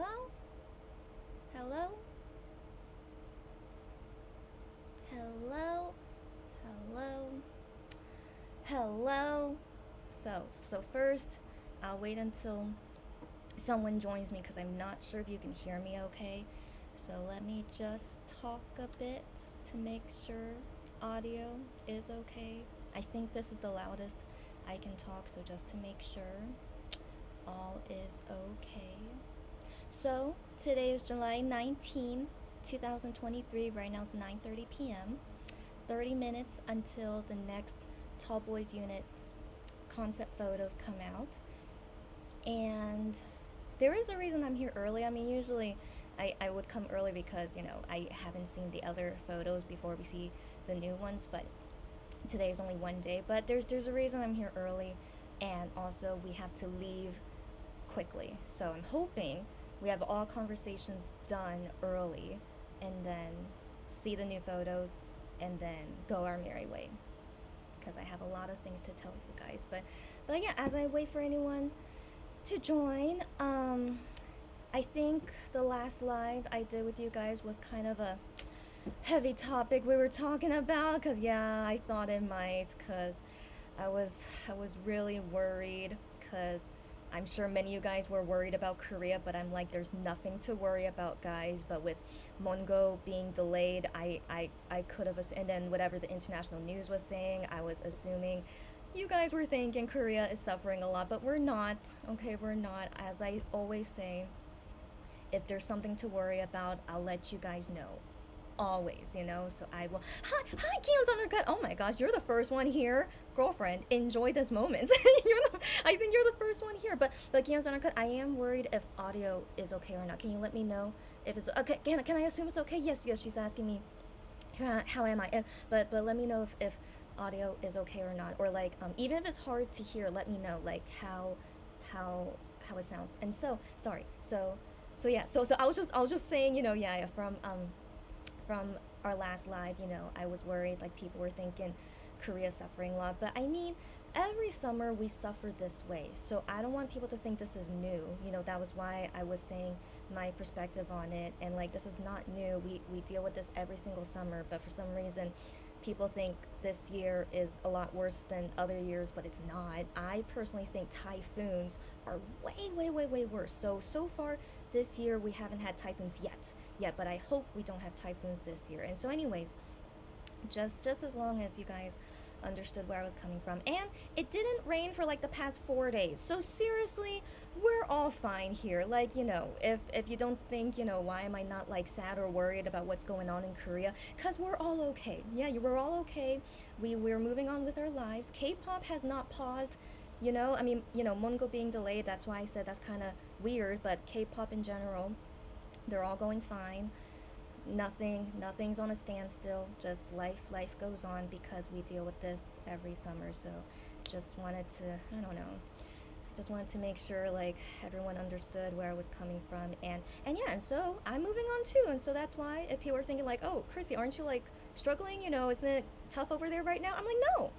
Hello? Hello? Hello? Hello? Hello? So first, I'll wait until someone joins me because I'm not sure if you can hear me okay. So let me just talk a bit to make sure audio is okay. I think this is the loudest I can talk, so just to make sure all is okay. So today is July 19, 2023. Right now it's 9:30 p.m. 30 minutes until the next Tall Boys Unit concept photos come out. And there is a reason I'm here early. I mean, usually I would come early because, I haven't seen the other photos before we see the new ones, but today is only one day. But there's a reason I'm here early, and also we have to leave quickly. So I'm hoping we have all conversations done early and then see the new photos and then go our merry way because I have a lot of things to tell you guys. But yeah, as I wait for anyone to join, I think the last live I did with you guys was kind of a heavy topic we were talking about because yeah, I thought it might because I was really worried because I'm sure many of you guys were worried about Korea, but I'm like, there's nothing to worry about, guys. But with Mongo being delayed, I could have, and then whatever the international news was saying, I was assuming you guys were thinking Korea is suffering a lot, but we're not. Okay, we're not. As I always say, if there's something to worry about, I'll let you guys know. Always, so I will. Hi, Keon's undercut. Oh my gosh, you're the first one here, girlfriend. Enjoy this moment. I think you're the first one here. But Keon's undercut. I am worried if audio is okay or not. Can you let me know if it's okay? Can I assume it's okay? Yes. She's asking me. How am I? But let me know if audio is okay or not, or like even if it's hard to hear, let me know like how how it sounds. And so sorry. So yeah. So I was just saying, yeah, from our last live, I was worried, like people were thinking Korea suffering a lot. But I mean, every summer we suffer this way. So I don't want people to think this is new. That was why I was saying my perspective on it. And like, this is not new. We deal with this every single summer. But for some reason, people think this year is a lot worse than other years, but it's not. I personally think typhoons are way, way, way, way worse. So far this year we haven't had typhoons yet, but I hope we don't have typhoons this year. And so, anyways, just as long as you guys understood where I was coming from. And it didn't rain for like the past 4 days. So seriously, we're all fine here. Like, if you don't think, why am I not like sad or worried about what's going on in Korea? Because we're all okay. Yeah, we're all okay. We're moving on with our lives. K-pop has not paused. I mean, Mongo being delayed, that's why I said that's kind of weird, but K-pop in general, they're all going fine. Nothing's on a standstill. Just life goes on because we deal with this every summer. So just wanted to, I don't know, just wanted to make sure like everyone understood where I was coming from. And yeah, and so I'm moving on too. And so that's why if people are thinking like, oh, Chrissy, aren't you like struggling, isn't it tough over there right now? I'm like, no,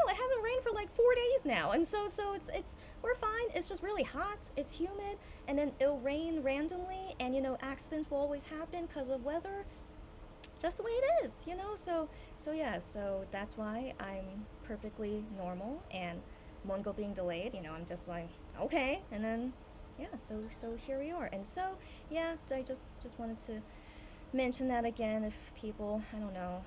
it hasn't rained for like 4 days now. And so it's we're fine. It's just really hot, it's humid, and then it'll rain randomly, and accidents will always happen because of weather, just the way it is. So yeah, so that's why I'm perfectly normal. And Mongo being delayed, I'm just like, okay. And then yeah, so here we are. And so yeah, I just wanted to mention that again. If people, I don't know,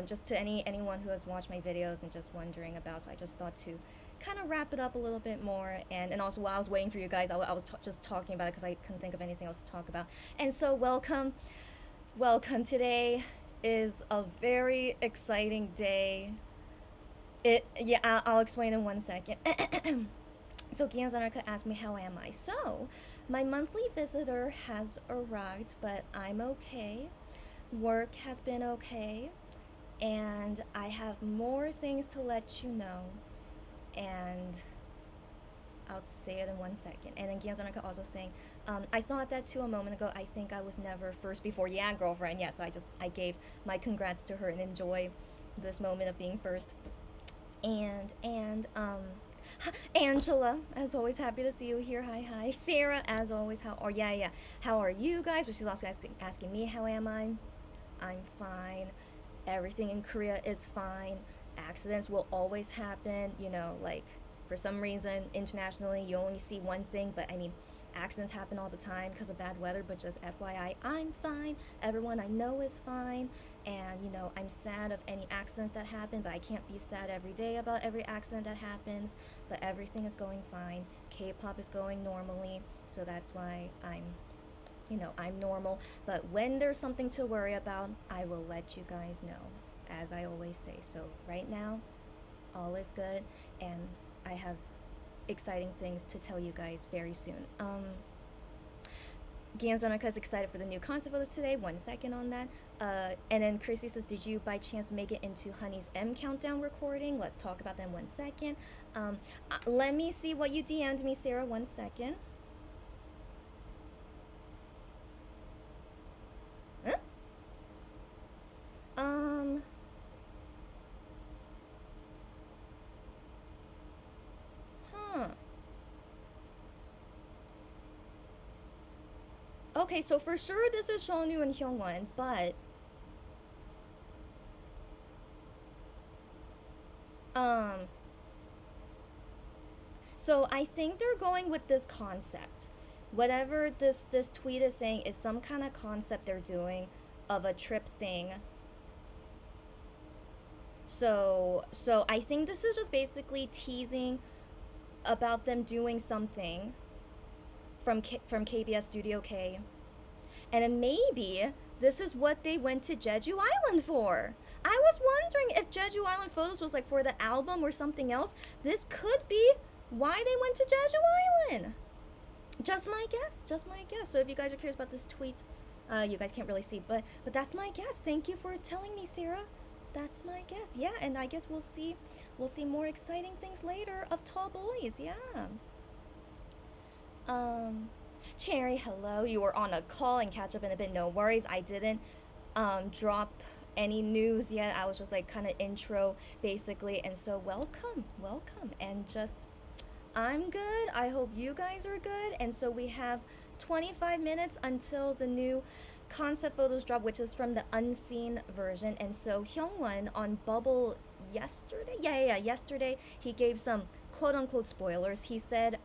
just to anyone who has watched my videos and just wondering about. So I just thought to kind of wrap it up a little bit more. And also while I was waiting for you guys, I was just talking about it because I couldn't think of anything else to talk about. And so welcome. Today is a very exciting day. Yeah, I'll explain in 1 second. So Gianzanarka asked me how am I. So my monthly visitor has arrived, but I'm okay. Work has been okay, and I have more things to let you know. And I'll say it in 1 second. And then Gianzanaka also saying, I thought that too a moment ago. I think I was never first before. Yeah, girlfriend. Yeah, so I gave my congrats to her and enjoy this moment of being first. And Angela, as always, happy to see you here. Hi, hi. Sarah, as always, how are you guys? But she's also asking me, how am I? I'm fine. Everything in Korea is fine. Accidents will always happen, you know, like for some reason internationally you only see one thing, but I mean accidents happen all the time because of bad weather, but just FYI, I'm fine. Everyone I know is fine. And you know, I'm sad of any accidents that happen, but I can't be sad every day about every accident that happens. But everything is going fine. K-pop is going normally, so that's why I'm normal. But when there's something to worry about, I will let you guys know, as I always say. So right now, all is good, and I have exciting things to tell you guys very soon. Gianzonaka is excited for the new concept photos today. 1 second on that. And then Chrissy says, did you by chance make it into Honey's M Countdown recording? Let's talk about that in 1 second. Let me see what you DM'd me, Sarah. 1 second. Huh? Huh. Okay, so for sure this is Seonwoo and Hyungwon, but um so I think they're going with this concept. Whatever this tweet is saying is some kind of concept they're doing of a trip thing. So I think this is just basically teasing about them doing something from KBS Studio K. And then maybe this is what they went to Jeju Island for. I was wondering if Jeju Island photos was like for the album or something else. This could be why they went to Jeju Island. Just my guess, just my guess. So if you guys are curious about this tweet, you guys can't really see, but that's my guess. Thank you for telling me, Sarah. That's my guess. Yeah, and I guess we'll see more exciting things later of Tall Boys. Yeah. Cherry, hello. You were on a call and catch up in a bit. No worries. I didn't drop any news yet. I was just like kind of intro basically, and so welcome, and just I'm good. I hope you guys are good. And so we have 25 minutes until the new concept photos drop, which is from the unseen version. And so Hyungwon on Bubble yesterday, yesterday, he gave some quote unquote spoilers. He said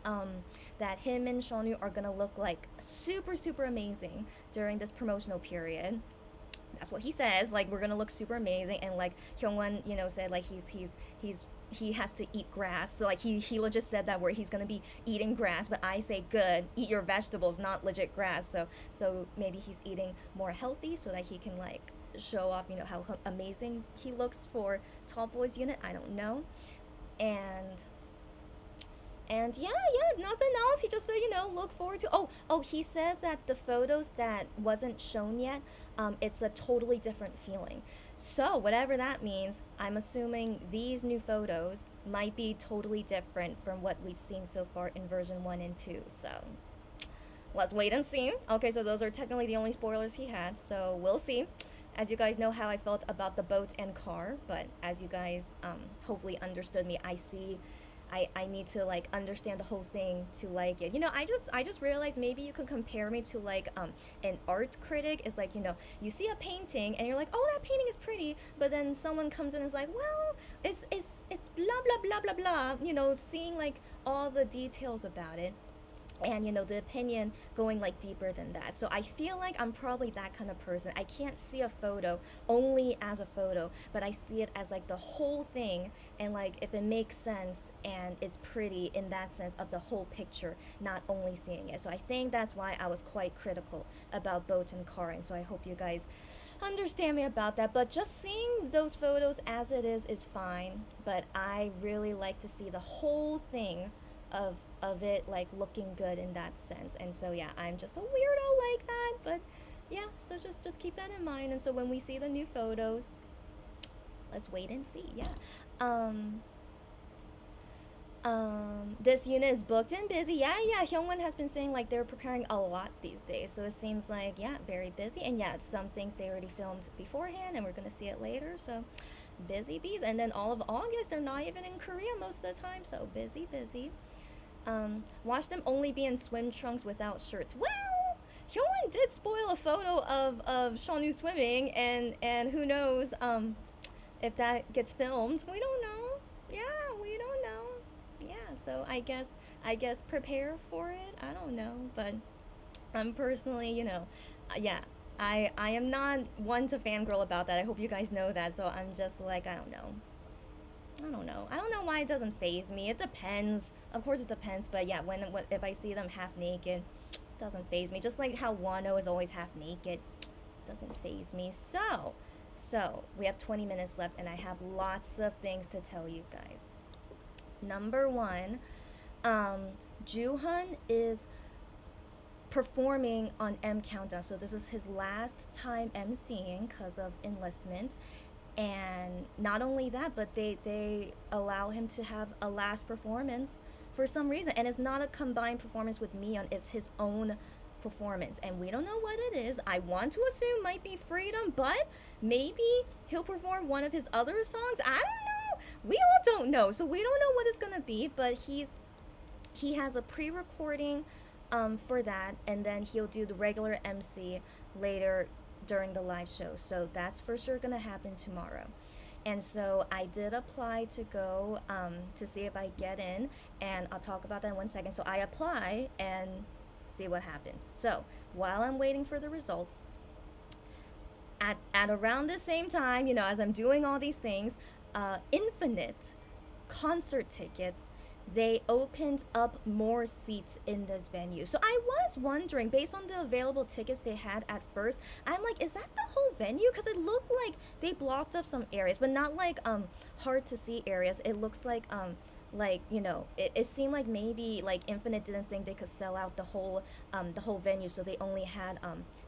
that him and Seonwoo are gonna look like super amazing during this promotional period. That's what he says. Like, we're gonna look super amazing, and like Hyungwon, you know, said like he has to eat grass. So like he legit said that where he's gonna be eating grass, but I say good, eat your vegetables, not legit grass. So maybe he's eating more healthy so that he can like show off, you know, how amazing he looks for Tall Boys unit. I don't know. And yeah, nothing else. He just said, you know, look forward to. Oh, he said that the photos that wasn't shown yet, it's a totally different feeling. So whatever that means, I'm assuming these new photos might be totally different from what we've seen so far in version 1 and 2. So let's wait and see. Okay, so those are technically the only spoilers he had. So we'll see. As you guys know how I felt about the boat and car, but as you guys hopefully understood me, I need to like understand the whole thing to like it. You know, I just realized maybe you can compare me to like an art critic. Is like, you know, you see a painting and you're like, oh, that painting is pretty, but then someone comes in and is like, well, it's blah blah blah blah blah. You know, seeing like all the details about it. And you know, the opinion going like deeper than that. So I feel like I'm probably that kind of person. I can't see a photo only as a photo, but I see it as like the whole thing, and like if it makes sense and it's pretty in that sense of the whole picture, not only seeing it. So I think that's why I was quite critical about boat and car, and so I hope you guys understand me about that. But just seeing those photos as it is fine, but I really like to see the whole thing of it like looking good in that sense. And so yeah, I'm just a weirdo like that, but yeah, so just keep that in mind. And so when we see the new photos, let's wait and see. Yeah. This unit is booked and busy. Yeah, Hyungwon has been saying like they're preparing a lot these days, so it seems like, yeah, very busy. And yeah, some things they already filmed beforehand and we're gonna see it later. So busy bees. And then all of August, they're not even in Korea most of the time. So busy, busy. Watch them only be in swim trunks without shirts. Well, Hyun did spoil a photo of Shonu swimming, and who knows if that gets filmed. We don't know. Yeah, we don't know. Yeah, so I guess prepare for it. I don't know, but I'm personally, yeah, I am not one to fangirl about that. I hope you guys know that. So I'm just like, I don't know. I don't know. I don't know why it doesn't phase me. It depends. Of course, it depends. But yeah, when if I see them half naked, it doesn't phase me. Just like how Wano is always half naked, doesn't phase me. So we have 20 minutes left, and I have lots of things to tell you guys. Number one, Juhan is performing on M Countdown. So this is his last time emceeing because of enlistment. And not only that, but they allow him to have a last performance for some reason. And it's not a combined performance with Mion, it's his own performance. And we don't know what it is. I want to assume might be Freedom, but maybe he'll perform one of his other songs. I don't know. We all don't know. So we don't know what it's gonna be, but he has a pre-recording for that, and then he'll do the regular MC later during the live show. So that's for sure gonna happen tomorrow. And so I did apply to go to see if I get in, and I'll talk about that in 1 second. So I apply and see what happens. So while I'm waiting for the results, at around the same time, as I'm doing all these things, Infinite concert tickets, they opened up more seats in this venue. So I was wondering, based on the available tickets they had at first, I'm like, is that the whole venue? Because it looked like they blocked up some areas, but not like hard to see areas. It looks like it seemed like maybe like Infinite didn't think they could sell out the whole venue, so they only had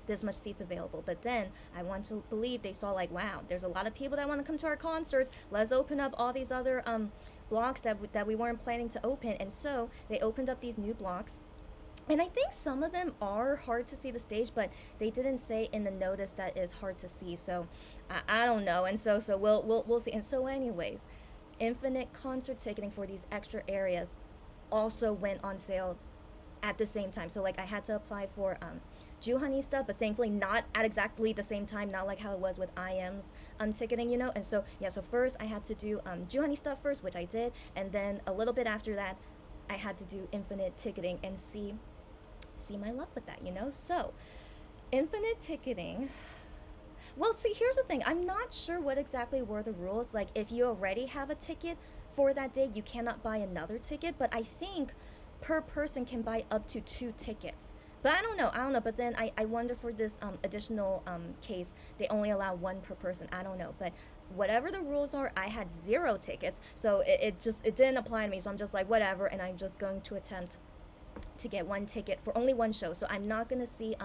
this much seats available. But then I want to believe they saw like, wow, there's a lot of people that want to come to our concerts. Let's open up all these other blocks that we weren't planning to open. And so they opened up these new blocks, and I think some of them are hard to see the stage, but they didn't say in the notice that is hard to see. So I don't know. And so we'll see. And so anyways, Infinite concert ticketing for these extra areas also went on sale at the same time. So like I had to apply for Juhani stuff, but thankfully not at exactly the same time, not like how it was with IM's ticketing, And so yeah, so first I had to do Juhani stuff first, which I did, and then a little bit after that I had to do Infinite ticketing and see my luck with that, So Infinite ticketing, well, see, here's the thing. I'm not sure what exactly were the rules. Like, if you already have a ticket for that day, you cannot buy another ticket. But I think per person can buy up to 2 tickets. But I don't know. But then I wonder for this additional case, they only allow 1 per person. I don't know. But whatever the rules are, I had 0 tickets. So it didn't apply to me. So I'm just like, whatever. And I'm just going to attempt to get 1 ticket for only 1 show. So I'm not going to see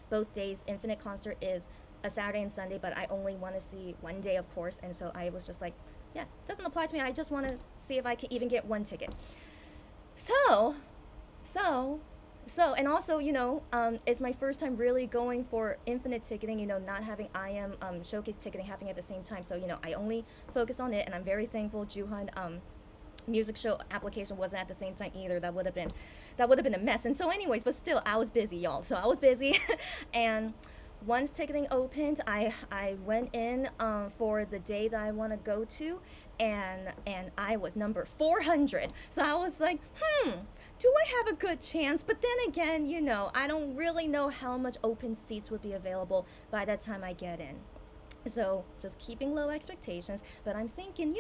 both days. Infinite concert is a Saturday and Sunday, but I only want to see 1 day, of course. And so I was just like, yeah, doesn't apply to me. I just want to see if I can even get 1 ticket. So, and also, it's my first time really going for Infinite ticketing, not having IM showcase ticketing happening at the same time. So, I only focus on it, and I'm very thankful Juhan music show application wasn't at the same time either. That would have been a mess. And so anyways, but still, I was busy, y'all. So I was busy. And once ticketing opened, I went in for the day that I want to go to, and I was number 400. So I was like, do I have a good chance? But then again, I don't really know how much open seats would be available by the time I get in. So just keeping low expectations, but I'm thinking,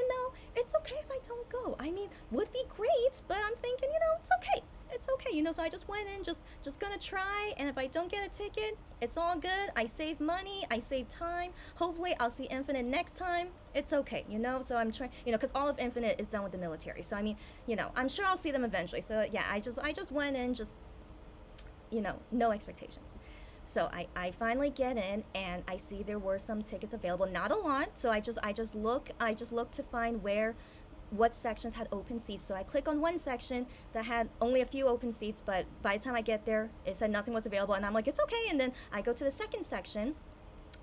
it's okay if I don't go. I mean, would be great, but I'm thinking, it's okay. It's okay, so I just went in, just gonna try, and if I don't get a ticket, it's all good. I save money, I save time. Hopefully I'll see Infinite next time. It's okay, so I'm trying, because all of Infinite is done with the military. So I mean, I'm sure I'll see them eventually. So yeah, I just went in, no expectations. So I finally get in, and I see there were some tickets available, not a lot. So I just look to find what sections had open seats. So I click on one section that had only a few open seats, but by the time I get there, it said nothing was available, and I'm like, it's okay. And then I go to the second section,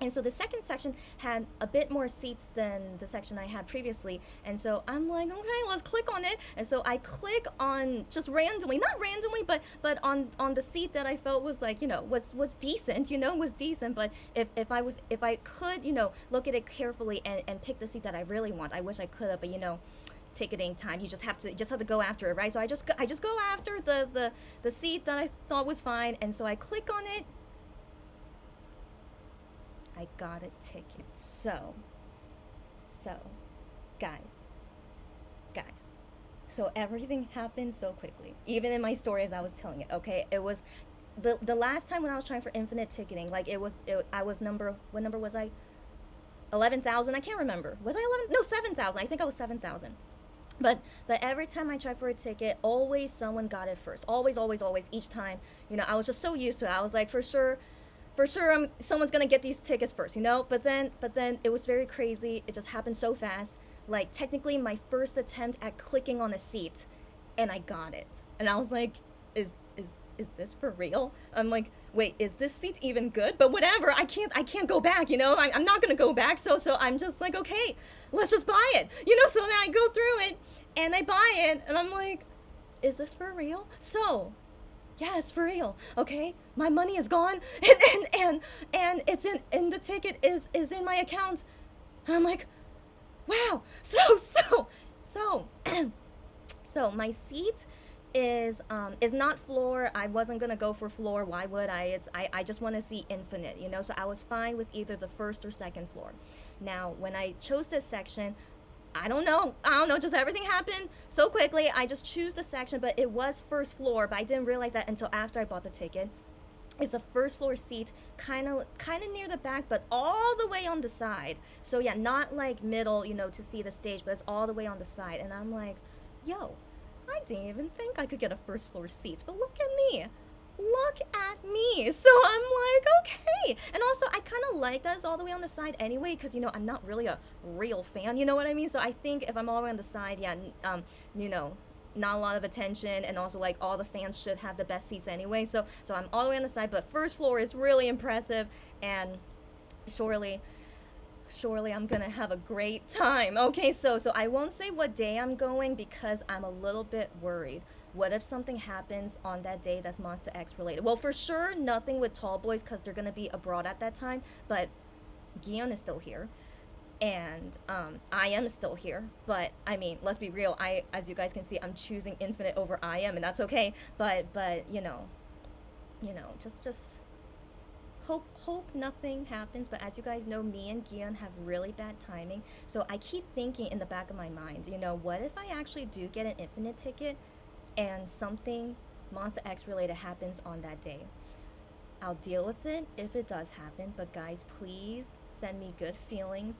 And so the second section had a bit more seats than the section I had previously. And so I'm like, okay, let's click on it. And so I click on just randomly, not randomly, but on the seat that I felt was like, was decent, was decent. But if I could, look at it carefully and pick the seat that I really want, I wish I could have, but ticketing time, you just have to go after it, right? So I just go after the seat that I thought was fine. And so I click on it. I got a ticket. So, guys. So everything happened so quickly. Even in my story as I was telling it, okay? It was the last time when I was trying for infinite ticketing, like I was what number was I? 11,000? I can't remember. Was I 11? No, 7,000. I think I was 7,000. But every time I tried for a ticket, always someone got it first. Always each time. I was just so used to it. I was like, for sure someone's gonna get these tickets first, But then it was very crazy. It just happened so fast. Like technically my first attempt at clicking on a seat, and I got it. And I was like, is this for real? I'm like, wait, is this seat even good? But whatever, I can't go back, I'm not gonna go back. So I'm just like, okay, let's just buy it, So then I go through it and I buy it, and I'm like, is this for real? So yeah, it's for real. Okay, my money is gone, and it's in the ticket is in my account. And I'm like, wow. So my seat is not floor. I wasn't gonna go for floor. Why would I? I just want to see infinite, So I was fine with either the first or second floor. Now, when I chose this section, I don't know, just everything happened so quickly. I just choose the section, but it was first floor, but I didn't realize that until after I bought the ticket. It's a first floor seat, kind of near the back, but all the way on the side. So yeah, not like middle, to see the stage, but it's all the way on the side. And I'm like, yo, I didn't even think I could get a first floor seat, but look at me. Look at me. So I'm like, okay. And also, I kind of like that it's all the way on the side anyway, because, I'm not really a real fan, you know what I mean? So I think if I'm all the way on the side, yeah, not a lot of attention, and also, like, all the fans should have the best seats anyway. So I'm all the way on the side, but first floor is really impressive, and surely I'm gonna have a great time. Okay, so I won't say what day I'm going because I'm a little bit worried. What if something happens on that day that's Monsta X related? Well, for sure, nothing with Tall Boys because they're going to be abroad at that time. But Gion is still here. And I am still here. But, I mean, let's be real. As you guys can see, I'm choosing Infinite over I am. And that's okay. But just hope nothing happens. But as you guys know, me and Gion have really bad timing. So I keep thinking in the back of my mind, what if I actually do get an Infinite ticket and something Monsta X related happens on that day? I'll deal with it if it does happen, but guys, please send me good feelings.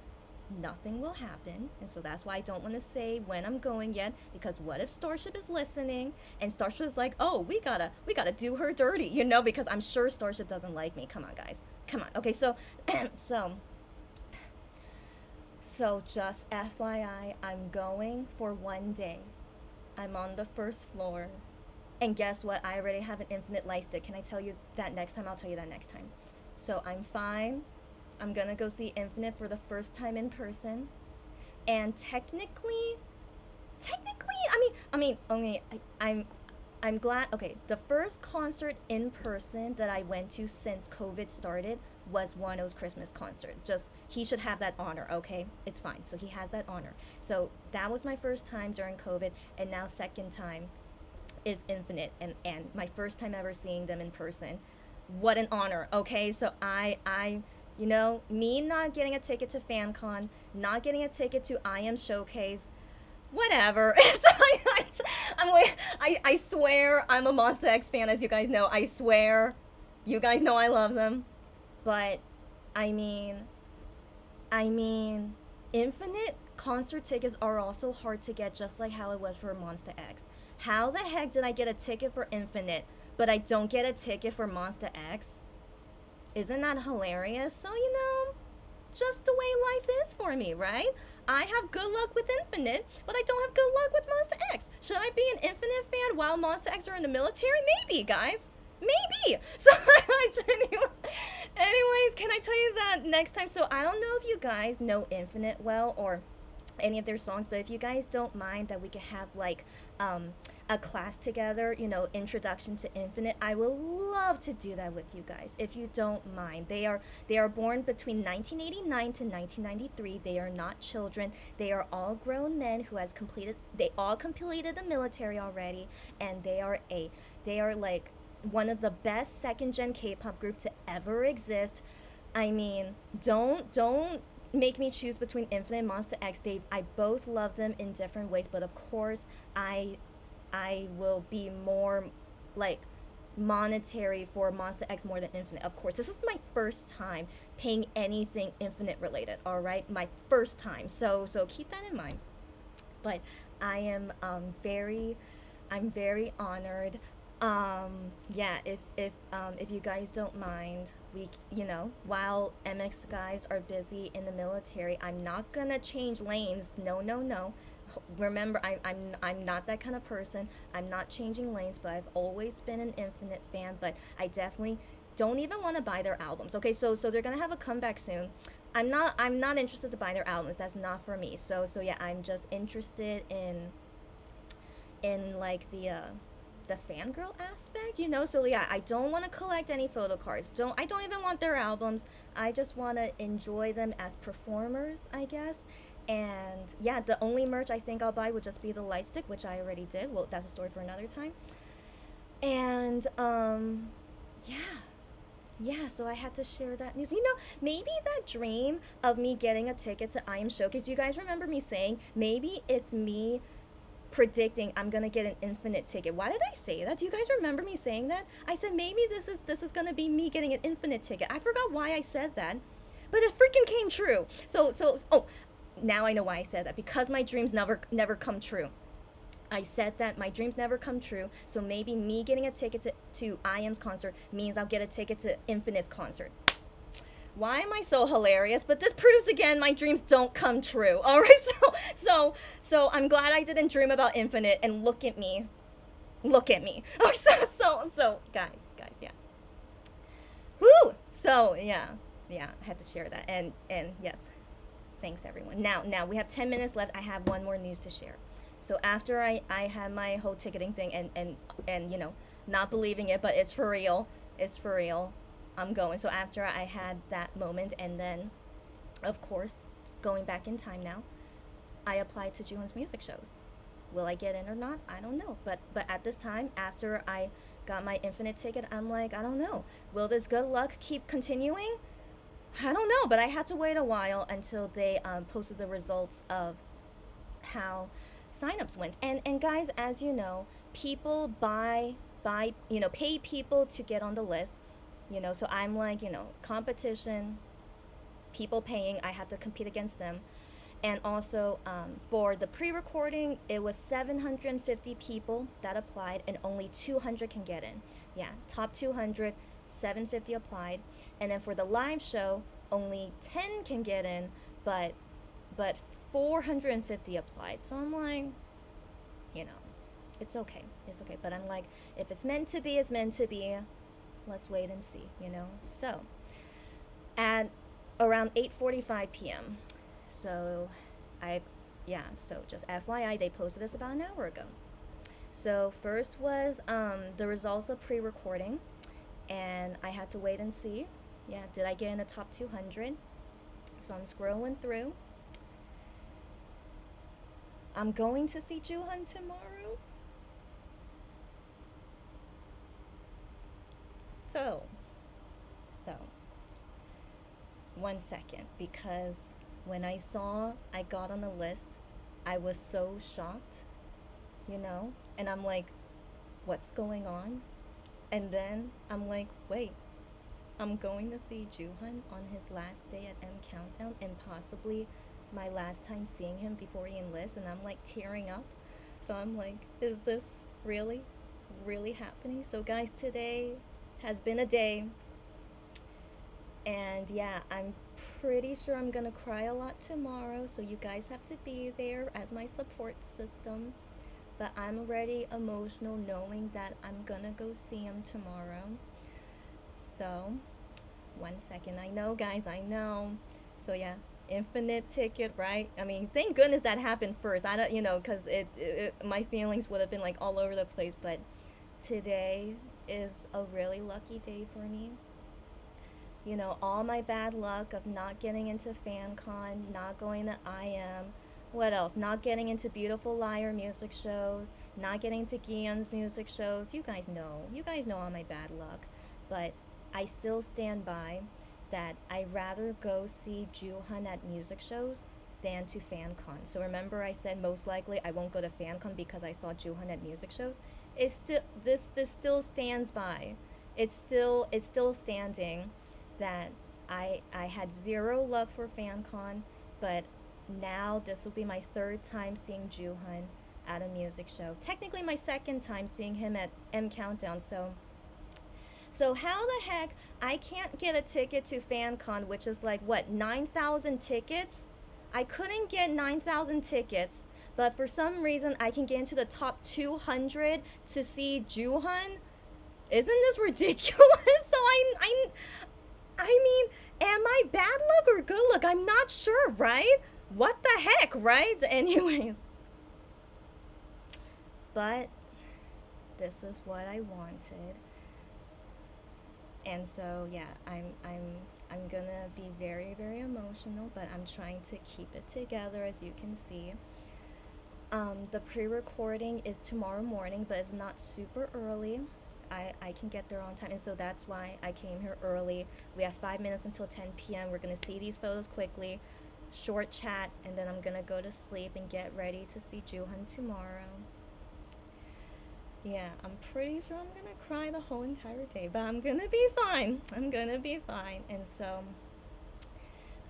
Nothing will happen, and so that's why I don't want to say when I'm going yet, because what if Starship is listening and Starship is like, oh, we gotta do her dirty, because I'm sure Starship doesn't like me. Come on, guys, come on. Okay, so so just FYI, I'm going for one day. I'm on the first floor. And guess what? I already have an infinite light stick. Can I tell you that next time? I'll tell you that next time. So I'm fine. I'm gonna go see Infinite for the first time in person. And technically, I'm glad. Okay, the first concert in person that I went to since COVID started was Wano's Christmas concert. Just, he should have that honor, okay? It's fine. So he has that honor. So that was my first time during COVID, and now second time is Infinite, and my first time ever seeing them in person. What an honor, okay? So I me not getting a ticket to FanCon, not getting a ticket to I Am Showcase, whatever. So I swear I'm a Monsta X fan, as you guys know. I swear. You guys know I love them. But, I mean, Infinite concert tickets are also hard to get, just like how it was for Monsta X. How the heck did I get a ticket for Infinite, but I don't get a ticket for Monsta X? Isn't that hilarious? So, just the way life is for me, right? I have good luck with Infinite, but I don't have good luck with Monsta X. Should I be an Infinite fan while Monsta X are in the military? Maybe, guys. Maybe. So Anyways, can I tell you that next time? So I don't know if you guys know Infinite well or any of their songs, but if you guys don't mind that we could have like a class together, you know, introduction to Infinite, I will love to do that with you guys if you don't mind. They are born between 1989 to 1993. They are not children. They are all grown men who has completed they all completed the military already, and they are like one of the best second gen K-pop group to ever exist. I mean, don't make me choose between Infinite and Monster X. I both love them in different ways, but of course, I will be more like monetary for Monster X more than Infinite. Of course, this is my first time paying anything Infinite related. All right, my first time. So keep that in mind. But I am I'm very honored. Yeah, if you guys don't mind, we you know, while MX guys are busy in the military, I'm not gonna change lanes. No, no, no. Remember, I'm not that kind of person. I'm not changing lanes, but I've always been an Infinite fan. But I definitely don't even want to buy their albums. Okay, so they're gonna have a comeback soon. I'm not interested to buy their albums. That's not for me. So yeah, I'm just interested in like the fangirl aspect, you know. So yeah, I don't want to collect any photo cards. I don't even want their albums. I just want to enjoy them as performers, I guess. And yeah, the only merch I think I'll buy would just be the light stick, which I already did. Well, that's a story for another time. And yeah. Yeah, so I had to share that news. You know, maybe that dream of me getting a ticket to I Am Showcase, do you guys remember me saying maybe it's me predicting I'm gonna get an Infinite ticket? Why did I say that? Do you guys remember me saying that? I said maybe this is gonna be me getting an Infinite ticket. I forgot why I said that, but it freaking came true. Oh, now I know why I said that, because my dreams never come true. I said that my dreams never come true, so maybe me getting a ticket to IM's concert means I'll get a ticket to Infinite's concert. Why am I so hilarious? But this proves again my dreams don't come true. All right, so I'm glad I didn't dream about Infinite, and look at me. Oh, so guys, yeah. Whoo! So yeah, I had to share that, and yes, thanks everyone. Now we have 10 minutes left. I have one more news to share. So after I had my whole ticketing thing and you know, not believing it, but it's for real. It's for real. I'm going. So after I had that moment, and then of course, going back in time now, I applied to Jooheon's music shows. Will I get in or not? I don't know. But at this time, after I got my Infinite ticket, I'm like, I don't know. Will this good luck keep continuing? I don't know, but I had to wait a while until they posted the results of how signups went. And guys, as you know, people buy you know, pay people to get on the list. You know, so I'm like, you know, competition, people paying, I have to compete against them. And also for the pre-recording, it was 750 people that applied, and only 200 can get in. Yeah, top 200, 750 applied. And then for the live show, only 10 can get in, but 450 applied. So I'm like, you know, it's okay. It's okay. But I'm like, if it's meant to be, it's meant to be. Let's wait and see, you know. So at around 8:45 p.m. So so just FYI, they posted this about an hour ago. So first was the results of pre-recording, and I had to wait and see. Yeah, did I get in the top 200? So I'm scrolling through. I'm going to see Jooheon tomorrow. So, one second, because when I saw I got on the list, I was so shocked, you know, and I'm like, what's going on? And then I'm like, wait, I'm going to see Jooheon on his last day at M Countdown, and possibly my last time seeing him before he enlists, and I'm like tearing up. So I'm like, is this really happening? So guys, today has been a day, and yeah, I'm pretty sure I'm gonna cry a lot tomorrow, so you guys have to be there as my support system. But I'm already emotional knowing that I'm gonna go see him tomorrow. So 1 second. I know, guys, I know. So yeah, infinite ticket, right? I mean, thank goodness that happened first. I don't, because my feelings would have been like all over the place. But today is a really lucky day for me. All my bad luck of not getting into FanCon, not going to IM, what else? Not getting into Beautiful Liar music shows, not getting to Gion's music shows. You guys know. You guys know all my bad luck. But I still stand by that I'd rather go see Juhan at music shows than to FanCon. So remember I said most likely I won't go to FanCon because I saw Juhan at music shows? It's still this still stands by. It's still standing that I had zero luck for FanCon, but now this will be my third time seeing Juhan at a music show. Technically my second time seeing him at M Countdown. So how the heck I can't get a ticket to FanCon, which is like what, 9,000 tickets? I couldn't get 9,000 tickets, but for some reason I can get into the top 200 to see Juhan. Isn't this ridiculous? So I mean, am I bad luck or good luck? I'm not sure, right? What the heck, right? Anyways. But this is what I wanted. And so yeah, I'm gonna be very, very emotional, but I'm trying to keep it together, as you can see. The pre-recording is tomorrow morning, but it's not super early. I can get there on time, and so that's why I came here early. We have 5 minutes until 10 p.m. We're gonna see these photos quickly, short chat, and then I'm gonna go to sleep and get ready to see Juhan tomorrow. Yeah, I'm pretty sure I'm gonna cry the whole entire day, but I'm gonna be fine. I'm gonna be fine. And so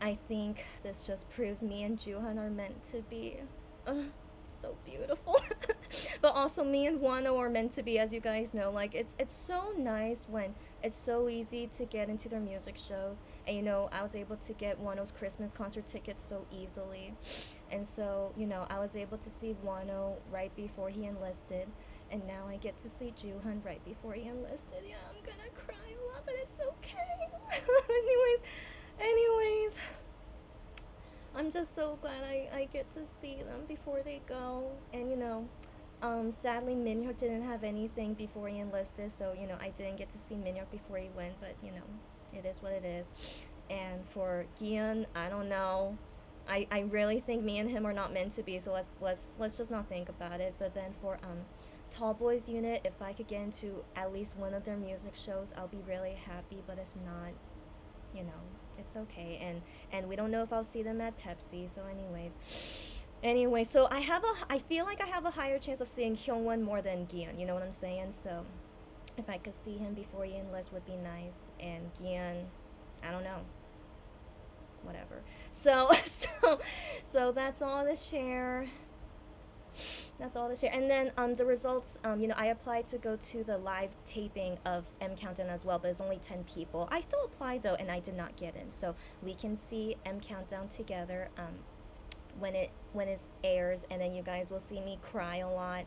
I think this just proves me and Juhan are meant to be. So beautiful. But also me and Wano are meant to be, as you guys know. Like it's so nice when it's so easy to get into their music shows. And I was able to get Wano's Christmas concert tickets so easily. And so, I was able to see Wano right before he enlisted. And now I get to see Juhan right before he enlisted. Yeah, I'm gonna cry a lot, but it's okay. anyways, I'm just so glad I get to see them before they go. And sadly Minhyuk didn't have anything before he enlisted, so I didn't get to see Minhyuk before he went, but it is what it is. And for Gion, I don't know. I really think me and him are not meant to be, so let's just not think about it. But then for Tall Boys unit, if I could get into at least one of their music shows, I'll be really happy. But if not, it's okay. And we don't know if I'll see them at Pepsi. So anyway, so I feel like I have a higher chance of seeing Hyungwon more than Gion. You know what I'm saying? So if I could see him before he enlists would be nice. And Gion, I don't know. Whatever. So that's all to share. That's all to share. And then the results, I applied to go to the live taping of M Countdown as well, but it's only 10 people. I still applied though, and I did not get in. So we can see M Countdown together when it airs, and then you guys will see me cry a lot.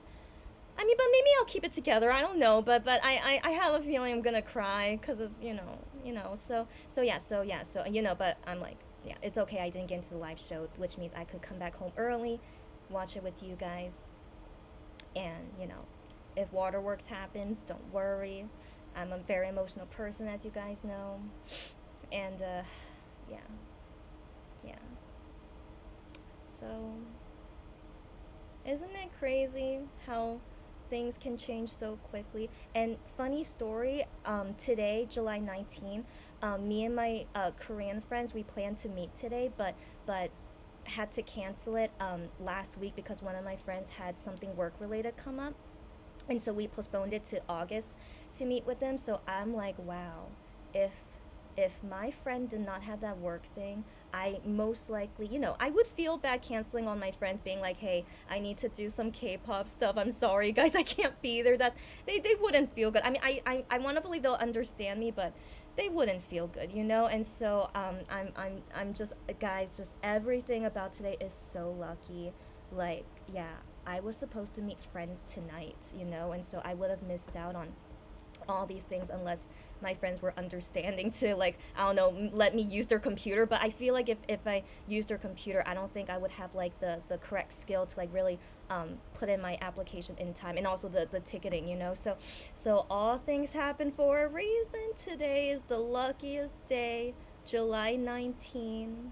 I mean, but maybe I'll keep it together. I don't know, but I have a feeling I'm gonna cry because it's so yeah. But I'm like, yeah, it's okay. I didn't get into the live show, which means I could come back home early, watch it with you guys. And if Waterworks happens, don't worry. I'm a very emotional person, as you guys know. And yeah. So isn't it crazy how things can change so quickly? And funny story, today, July 19th, me and my Korean friends, we planned to meet today, but had to cancel it last week because one of my friends had something work related come up, and so we postponed it to August to meet with them. So I'm like, wow, if my friend did not have that work thing, I most likely, I would feel bad canceling on my friends, being like, hey, I need to do some K-pop stuff, I'm sorry guys, I can't be there. They wouldn't feel good. I mean, I want to believe they'll understand me, but they wouldn't feel good, and so I'm just, guys, just everything about today is so lucky. Like, yeah, I was supposed to meet friends tonight, and so I would have missed out on all these things unless my friends were understanding to, like, I don't know, let me use their computer. But I feel like if I used their computer, I don't think I would have like the correct skill to like really put in my application in time, and also the ticketing, you know. So all things happen for a reason. Today is the luckiest day, July 19,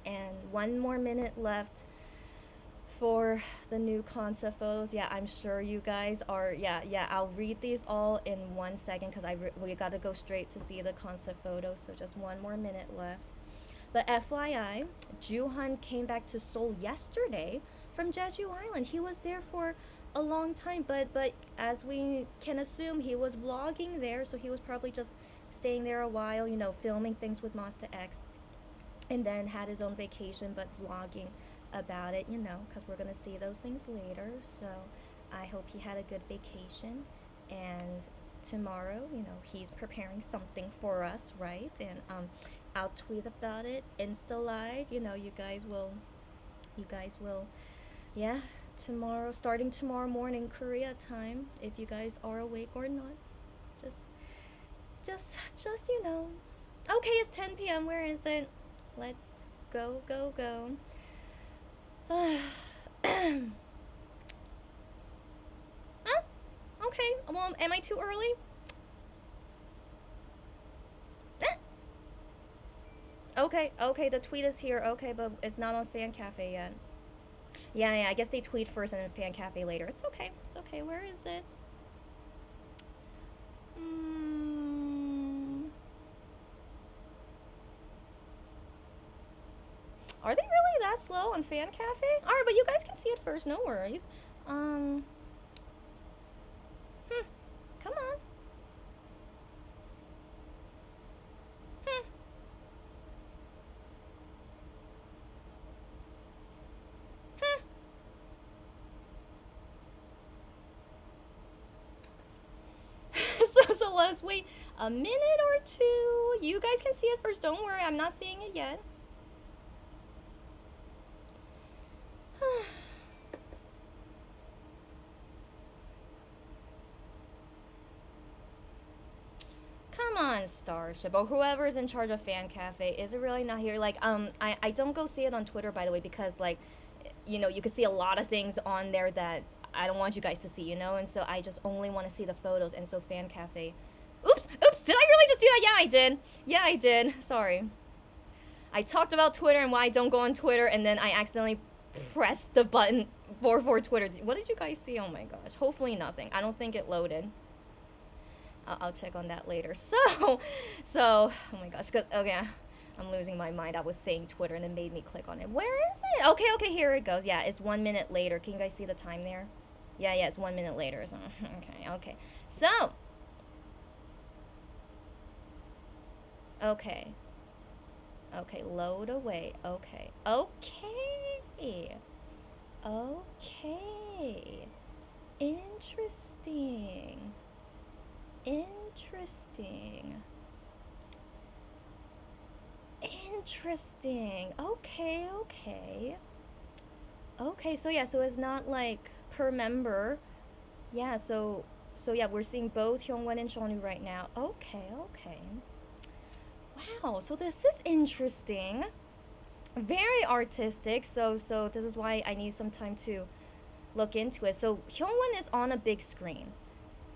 and one more minute left for the new concept photos. Yeah, I'm sure you guys are. Yeah, I'll read these all in 1 second because we gotta go straight to see the concept photos. So just one more minute left. But FYI, Juhan came back to Seoul yesterday from Jeju Island. He was there for a long time, but as we can assume, he was vlogging there, so he was probably just staying there a while, you know, filming things with Monsta X, and then had his own vacation, but vlogging about it, you know, because we're gonna see those things later. So I hope he had a good vacation, and tomorrow, you know, he's preparing something for us, right? And I'll tweet about it, Insta Live, you know. You guys will, yeah, tomorrow, starting tomorrow morning Korea time, if you guys are awake or not, just you know. Okay, it's 10 p.m. Where is it? Let's go. Huh? Okay. Well, am I too early? Okay, the tweet is here. Okay, but it's not on Fan Cafe yet. Yeah, I guess they tweet first and then Fan Cafe later. It's okay. Where is it? Are they really that slow on Fan Cafe? Alright, but you guys can see it first, no worries. Come on. So let's wait a minute or two. You guys can see it first, don't worry, I'm not seeing it yet. Come on, Starship, or whoever's in charge of Fan Cafe. Is it really not here? Like, I don't go see it on Twitter, by the way, because, like, you know, you can see a lot of things on there that I don't want you guys to see, you know? And so I just only want to see the photos, and so Fan Cafe... Oops! Did I really just do that? Yeah, I did. Sorry. I talked about Twitter and why I don't go on Twitter, and then I accidentally pressed the button for Twitter. What did you guys see? Oh my gosh. Hopefully nothing. I don't think it loaded. I'll check on that later. So, oh my gosh. Okay, I'm losing my mind. I was saying Twitter and it made me click on it. Where is it? Okay, here it goes. Yeah, it's 1 minute later. Can you guys see the time there? Yeah, it's 1 minute later. So, okay. So, okay, load away. Okay. Interesting. Okay, so yeah, so it's not like per member. Yeah, so yeah, we're seeing both Hyungwon and Seonu right now. Okay. Wow, so this is interesting. Very artistic. So this is why I need some time to look into it. So Hyungwon is on a big screen,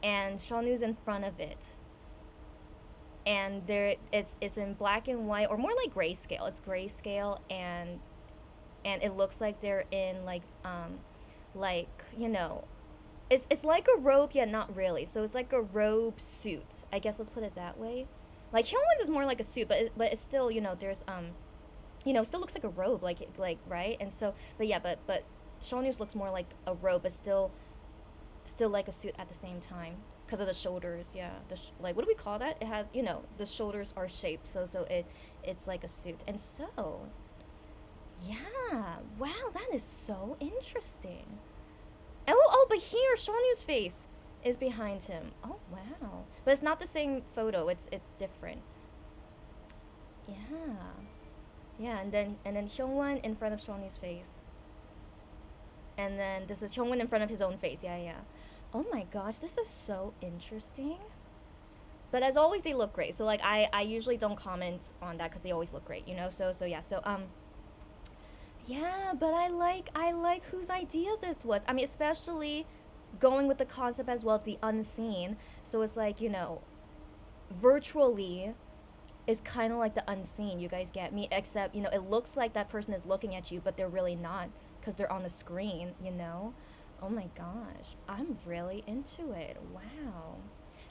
and Seonu's in front of it. And it's in black and white, or more like grayscale. It's grayscale, and it looks like they're in like you know, it's like a robe, yet not really. So it's like a robe suit, I guess. Let's put it that way. Like Hyungwon's is more like a suit, but it's still, you know, there's you know, still looks like a robe, like right. And so, but Seonu's looks more like a robe, but still like a suit at the same time, because of the shoulders. Yeah, like, what do we call that? It has, you know, the shoulders are shaped, so it's like a suit. And so, yeah, wow, that is so interesting. Oh, but here Seonu's face is behind him. Oh wow, but it's not the same photo. It's different. Yeah, and then Hyungwon in front of Seonu's face. And then this is Hyungwon in front of his own face. Yeah. Oh my gosh, this is so interesting. But as always, they look great. So like I usually don't comment on that because they always look great, you know. So yeah. So yeah, but I like whose idea this was. I mean, especially going with the concept as well, the unseen. So it's like, virtually is kind of like the unseen. You guys get me? Except, it looks like that person is looking at you, but they're really not because they're on the screen, you know? Oh my gosh. I'm really into it. Wow.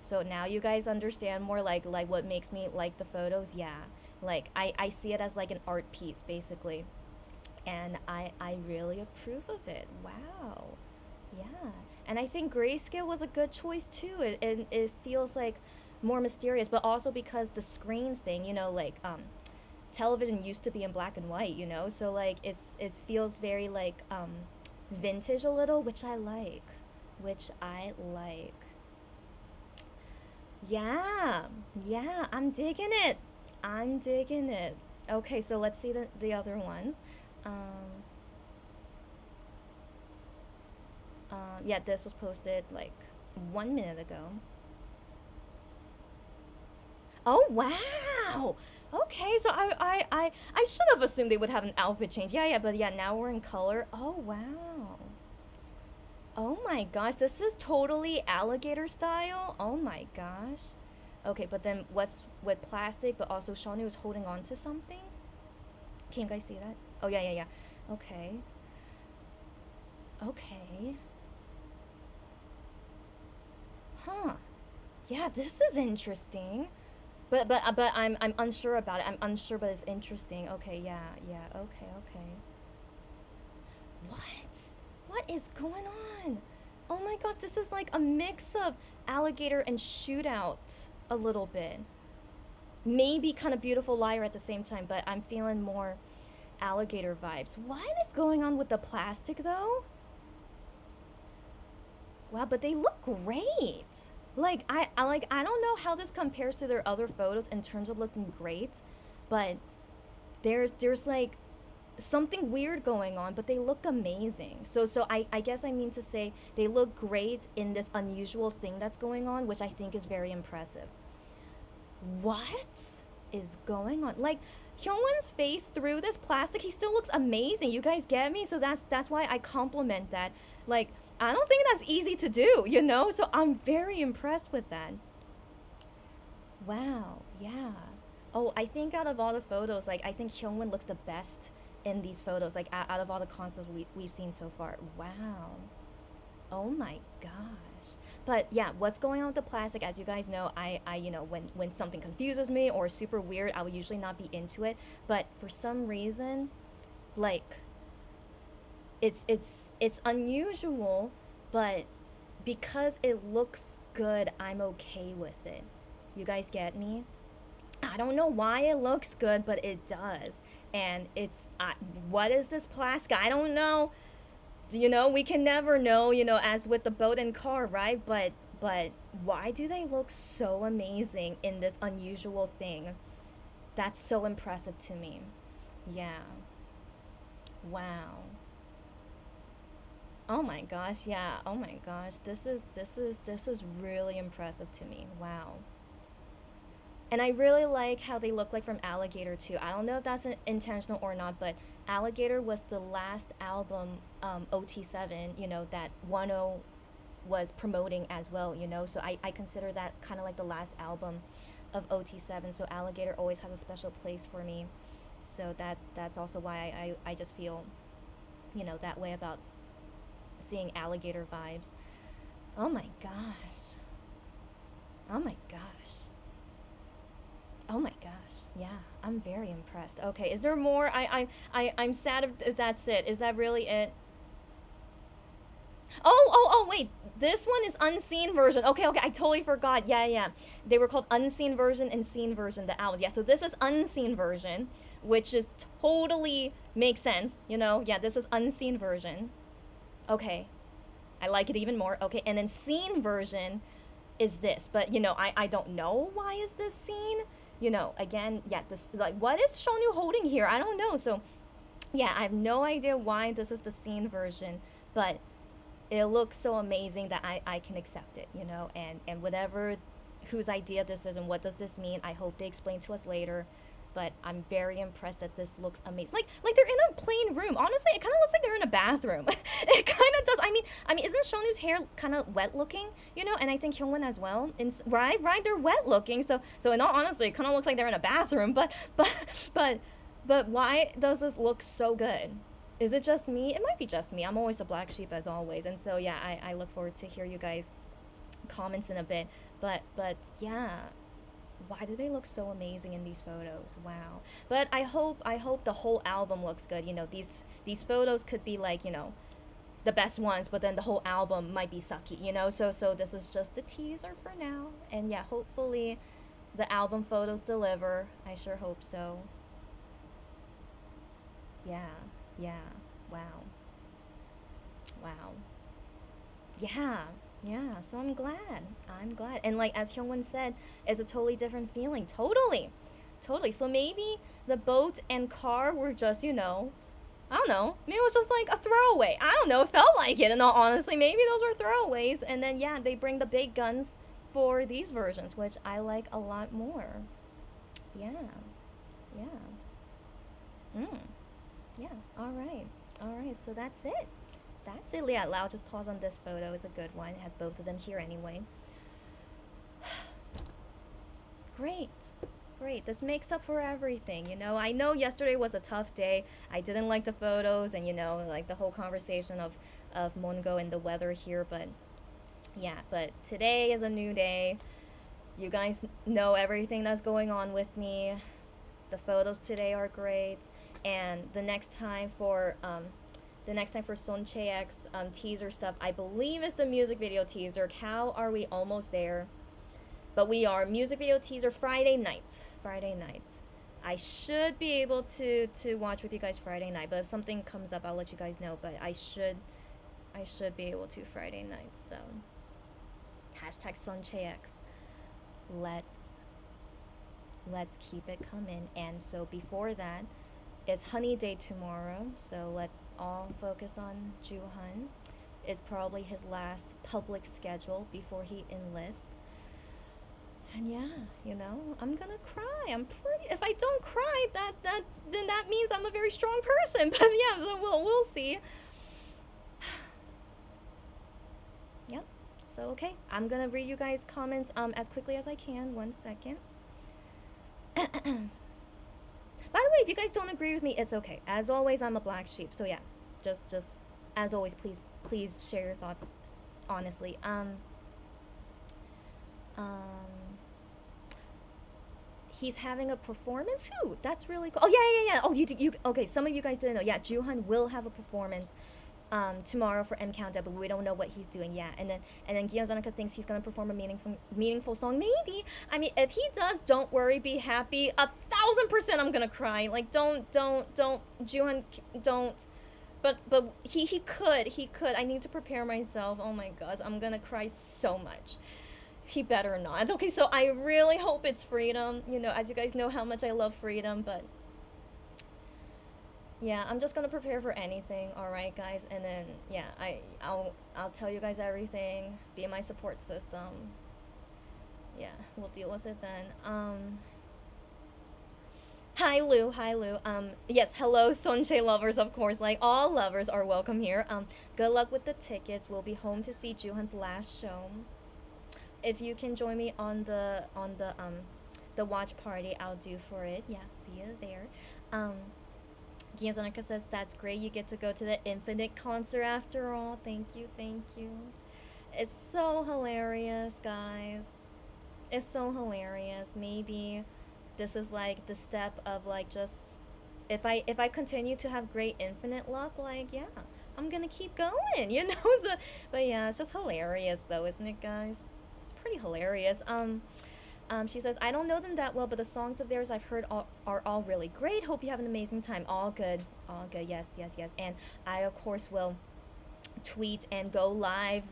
So now you guys understand more like what makes me like the photos. Yeah. Like I see it as like an art piece basically. And I really approve of it. Wow. Yeah. And I think grayscale was a good choice too. It feels like more mysterious, but also because the screen thing, like television used to be in black and white, so like it feels very like vintage a little, which I like. Which I like. Yeah. Yeah, I'm digging it. I'm digging it. Okay, so let's see the other ones. Um yeah, this was posted like 1 minute ago. Oh wow. Okay, so I should have assumed they would have an outfit change. Yeah, yeah, but yeah, now we're in color. Oh wow. Oh my gosh, this is totally alligator style. Oh my gosh. Okay, but then what's with plastic, but also Shawnee was holding on to something? Can you guys see that? Oh yeah, yeah, yeah. Okay. Okay. Huh. Yeah, this is interesting. But I'm unsure about it. I'm unsure, but it's interesting. Okay, yeah, yeah. Okay, okay. What? What is going on? Oh my gosh, this is like a mix of alligator and shootout a little bit. Maybe kind of beautiful liar at the same time, but I'm feeling more alligator vibes. What is going on with the plastic though? Wow, but they look great. Like I don't know how this compares to their other photos in terms of looking great, but there's like something weird going on, but they look amazing. So I guess I mean to say they look great in this unusual thing that's going on, which I think is very impressive. What is going on? Like Hyunwon's face through this plastic, he still looks amazing. You guys get me? So that's why I compliment that. Like I don't think that's easy to do, So I'm very impressed with that. Wow, yeah. Oh, I think out of all the photos, like I think Hyungwon looks the best in these photos, like out of all the concepts we've seen so far. Wow. Oh my gosh. But yeah, what's going on with the plastic? As you guys know, when something confuses me or is super weird, I will usually not be into it. But for some reason, like it's unusual, but because it looks good, I'm okay with it. You guys get me? I don't know why it looks good, but it does. And what is this plastic? I don't know. We can never know, as with the boat and car, right? But why do they look so amazing in this unusual thing? That's so impressive to me. Yeah. Wow. Oh my gosh, yeah. Oh my gosh. This is really impressive to me. Wow. And I really like how they look like from Alligator too. I don't know if that's intentional or not, but Alligator was the last album, OT7, that 10 was promoting as well, So I consider that kind of like the last album of OT7. So Alligator always has a special place for me. So that's also why I just feel, that way about seeing Alligator vibes. Oh my gosh. Oh my gosh. Oh my gosh. Yeah, I'm very impressed. Okay, is there more? I'm sad if that's it. Is that really it? Oh, wait. This one is unseen version. Okay, okay. I totally forgot. Yeah, yeah. They were called unseen version and seen version, the albums. Yeah, so this is unseen version, which is totally makes sense, Yeah, this is unseen version. Okay. I like it even more. Okay, and then seen version is this, but I don't know why is this seen. Again, yeah, this like what is Shonu holding here? I don't know. So yeah, I have no idea why this is the seen version, but it looks so amazing that I can accept it, you know, and whatever whose idea this is and what does this mean, I hope they explain to us later. But I'm very impressed that this looks amazing. Like they're in a plain room. Honestly, it kind of looks like they're in a bathroom. It kind of does. I mean, isn't Shonu's hair kind of wet looking? You know, and I think Hyungwon as well. And right, they're wet looking. So in all honesty, it kind of looks like they're in a bathroom. But why does this look so good? Is it just me? It might be just me. I'm always a black sheep as always. And so yeah, I look forward to hear you guys comments in a bit. But yeah, why do they look so amazing in these photos? Wow. But I hope the whole album looks good. You know, these photos could be like, you know, the best ones, but then the whole album might be sucky, you know? So this is just the teaser for now. And yeah, hopefully the album photos deliver. I sure hope so. Yeah. Yeah. Wow. Wow. Yeah, yeah. So I'm glad. I'm glad. And like as Hyungwon said, it's a totally different feeling. Totally. Totally. So maybe the boat and car were just, you know, I don't know. Maybe it was just like a throwaway. I don't know. It felt like it, in all honesty. Maybe those were throwaways. And then yeah, they bring the big guns for these versions, which I like a lot more. Yeah. Yeah. Mm. Yeah. All right. All right. So that's it. That's it. Yeah, I'll just pause on this photo. It's a good one. It has both of them here anyway. Great. Great. This makes up for everything, you know. I know yesterday was a tough day. I didn't like the photos and, you know, like the whole conversation of Mongo and the weather here, but yeah, but today is a new day. You guys know everything that's going on with me. The photos today are great, and the next time for Son Chae-X teaser stuff, I believe is the music video teaser. How are we almost there? But we are. Music video teaser Friday night. Friday night. I should be able to watch with you guys Friday night, but if something comes up, I'll let you guys know. But I should be able to Friday night. So hashtag Son Chae-X. Let's keep it coming. And so before that, it's Honey Day tomorrow, so let's all focus on Jooheon. It's probably his last public schedule before he enlists. And yeah, you know, I'm gonna cry. If I don't cry, then that means I'm a very strong person. But yeah, so we'll see. Yep. So okay, I'm gonna read you guys' comments as quickly as I can. 1 second. By the way, if you guys don't agree with me, it's okay. As always, I'm a black sheep. So yeah, just as always, please share your thoughts honestly. He's having a performance. Who? That's really cool. Oh yeah. Oh, you okay? Some of you guys didn't know. Yeah, Jooheon will have a performance tomorrow for M Countdown, but we don't know what he's doing yet. And then Gion Zonica thinks he's gonna perform a meaningful song. Maybe. I mean, if he does, don't worry, be happy. 1,000% I'm gonna cry. Like, don't, Jooheon, don't. But he could. I need to prepare myself. Oh my gosh, I'm gonna cry so much. He better not. Okay, so I really hope it's Freedom. You know, as you guys know how much I love Freedom, but yeah, I'm just gonna prepare for anything. All right, guys, and then yeah, I'll tell you guys everything. Be my support system. Yeah, we'll deal with it then. Hi Lou. Yes, hello Sonche lovers, of course. Like all lovers are welcome here. Good luck with the tickets. We'll be home to see Jooheon's last show. If you can join me on the watch party, I'll do for it. Yeah, see you there. Gian Zonica says that's great. You get to go to the Infinite concert after all. Thank you. It's so hilarious, guys. It's so hilarious. Maybe this is like the step of like just if I continue to have great Infinite luck, like yeah, I'm gonna keep going, you know. So, but yeah, it's just hilarious though, isn't it, guys? Pretty hilarious. She says, I don't know them that well, but the songs of theirs I've heard are all really great. Hope you have an amazing time. All good. Yes. And I, of course, will tweet and go live,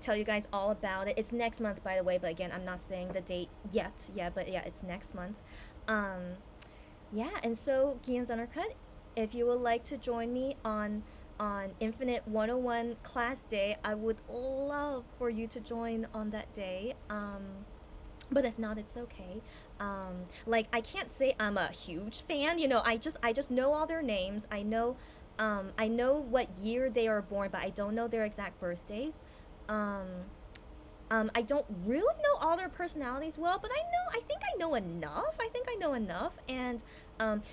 tell you guys all about it. It's next month, by the way, but again, I'm not saying the date yet. Yeah, but yeah, it's next month. Yeah, and so, Gian's Undercut, if you would like to join me on on Infinite 101 class day. I would love for you to join on that day. But if not, it's okay. Like I can't say I'm a huge fan. I just know all their names. I know what year they are born, but I don't know their exact birthdays. Um, I don't really know all their personalities well, but I think I know enough. I think I know enough. And,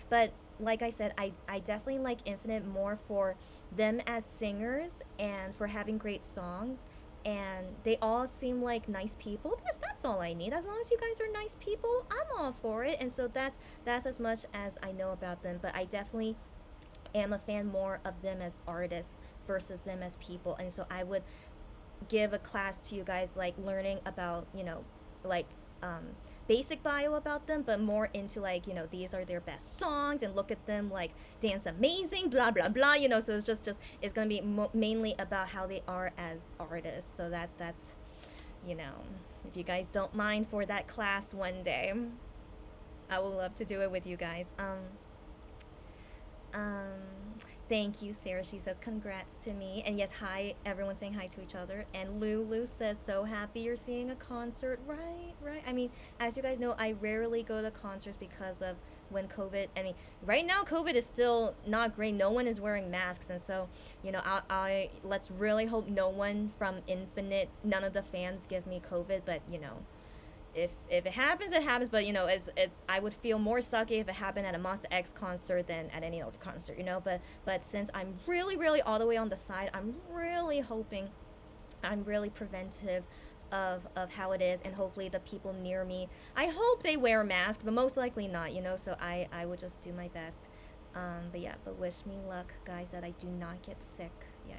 but like I said, I definitely like Infinite more for them as singers and for having great songs. And they all seem like nice people. That's all I need. As long as you guys are nice people, I'm all for it. And so that's as much as I know about them. But I definitely am a fan more of them as artists versus them as people. And so I would give a class to you guys like learning about like basic bio about them, but more into like these are their best songs and look at them like dance amazing, blah blah blah. So it's just it's gonna be mainly about how they are as artists. So that's you know if you guys don't mind for that class one day, I would love to do it with you guys. Um, Thank you, Sarah. She says congrats to me. And yes, hi, everyone saying hi to each other. And Lulu says so happy you're seeing a concert. Right, right. I mean, as you guys know, I rarely go to concerts because of when COVID. I mean, right now COVID is still not great. No one is wearing masks, and so I let's really hope no one from Infinite, none of the fans give me COVID. But if it happens, it happens. But it's I would feel more sucky if it happened at a Monster X concert than at any other concert. But since I'm really really all the way on the side, I'm really hoping I'm really preventive of how it is, and hopefully the people near me, I hope they wear a mask, but most likely not. So I would just do my best. But yeah, but wish me luck, guys, that I do not get sick. Yeah,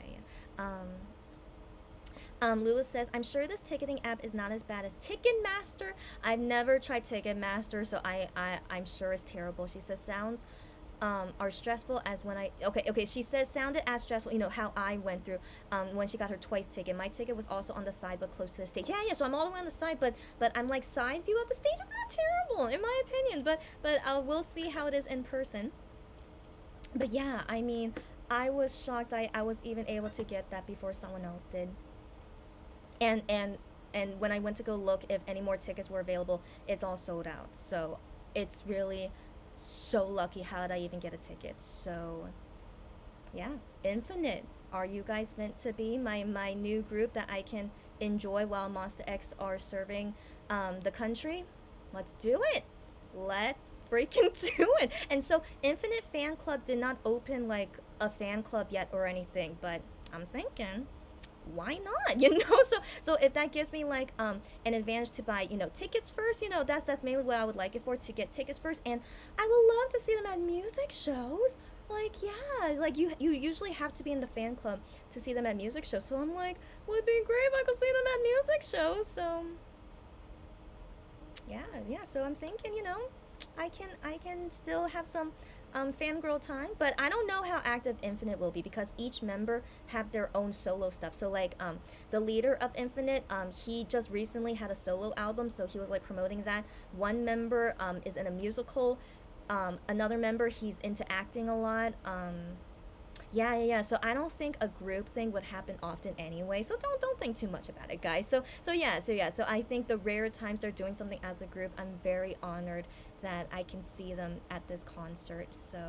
yeah. Lula says, I'm sure this ticketing app is not as bad as Ticketmaster. I've never tried Ticketmaster, so I'm sure it's terrible. She says, sounds are stressful as when okay, she says sounded as stressful, how I went through when she got her twice ticket. My ticket was also on the side but close to the stage. Yeah, so I'm all the way on the side, but I'm like side view of the stage. It's not terrible in my opinion, but we'll see how it is in person. But yeah, I mean, I was shocked I was even able to get that before someone else did. And when I went to go look if any more tickets were available, it's all sold out. So it's really so lucky how did I even get a ticket. So yeah, Infinite, are you guys meant to be my new group that I can enjoy while Monster X are serving the country? Let's do it. Let's freaking do it. And so Infinite Fan Club did not open like a fan club yet or anything, but I'm thinking why not, so if that gives me like an advantage to buy tickets first, that's mainly what I would like it for, to get tickets first. And I would love to see them at music shows. Like, yeah, like you usually have to be in the fan club to see them at music shows, so I'm like, would be great if I could see them at music shows. So yeah, so I'm thinking, I can still have some fangirl time, but I don't know how active Infinite will be because each member have their own solo stuff. So like the leader of Infinite, he just recently had a solo album, so he was like promoting that. One member is in a musical. Another member, he's into acting a lot. Yeah. So I don't think a group thing would happen often anyway. So don't think too much about it, guys. So I think the rare times they're doing something as a group, I'm very honored that I can see them at this concert. So,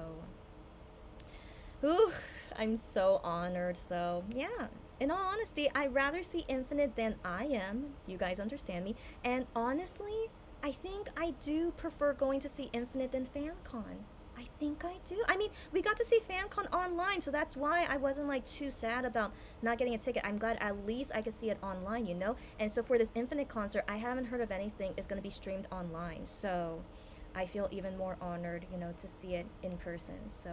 ooh, I'm so honored. So yeah. In all honesty, I'd rather see Infinite than I am. You guys understand me. And honestly, I think I do prefer going to see Infinite than FanCon. I think I do. I mean, we got to see FanCon online, so that's why I wasn't like too sad about not getting a ticket. I'm glad at least I could see it online, And so for this Infinite concert, I haven't heard of anything is going to be streamed online. So I feel even more honored, to see it in person. So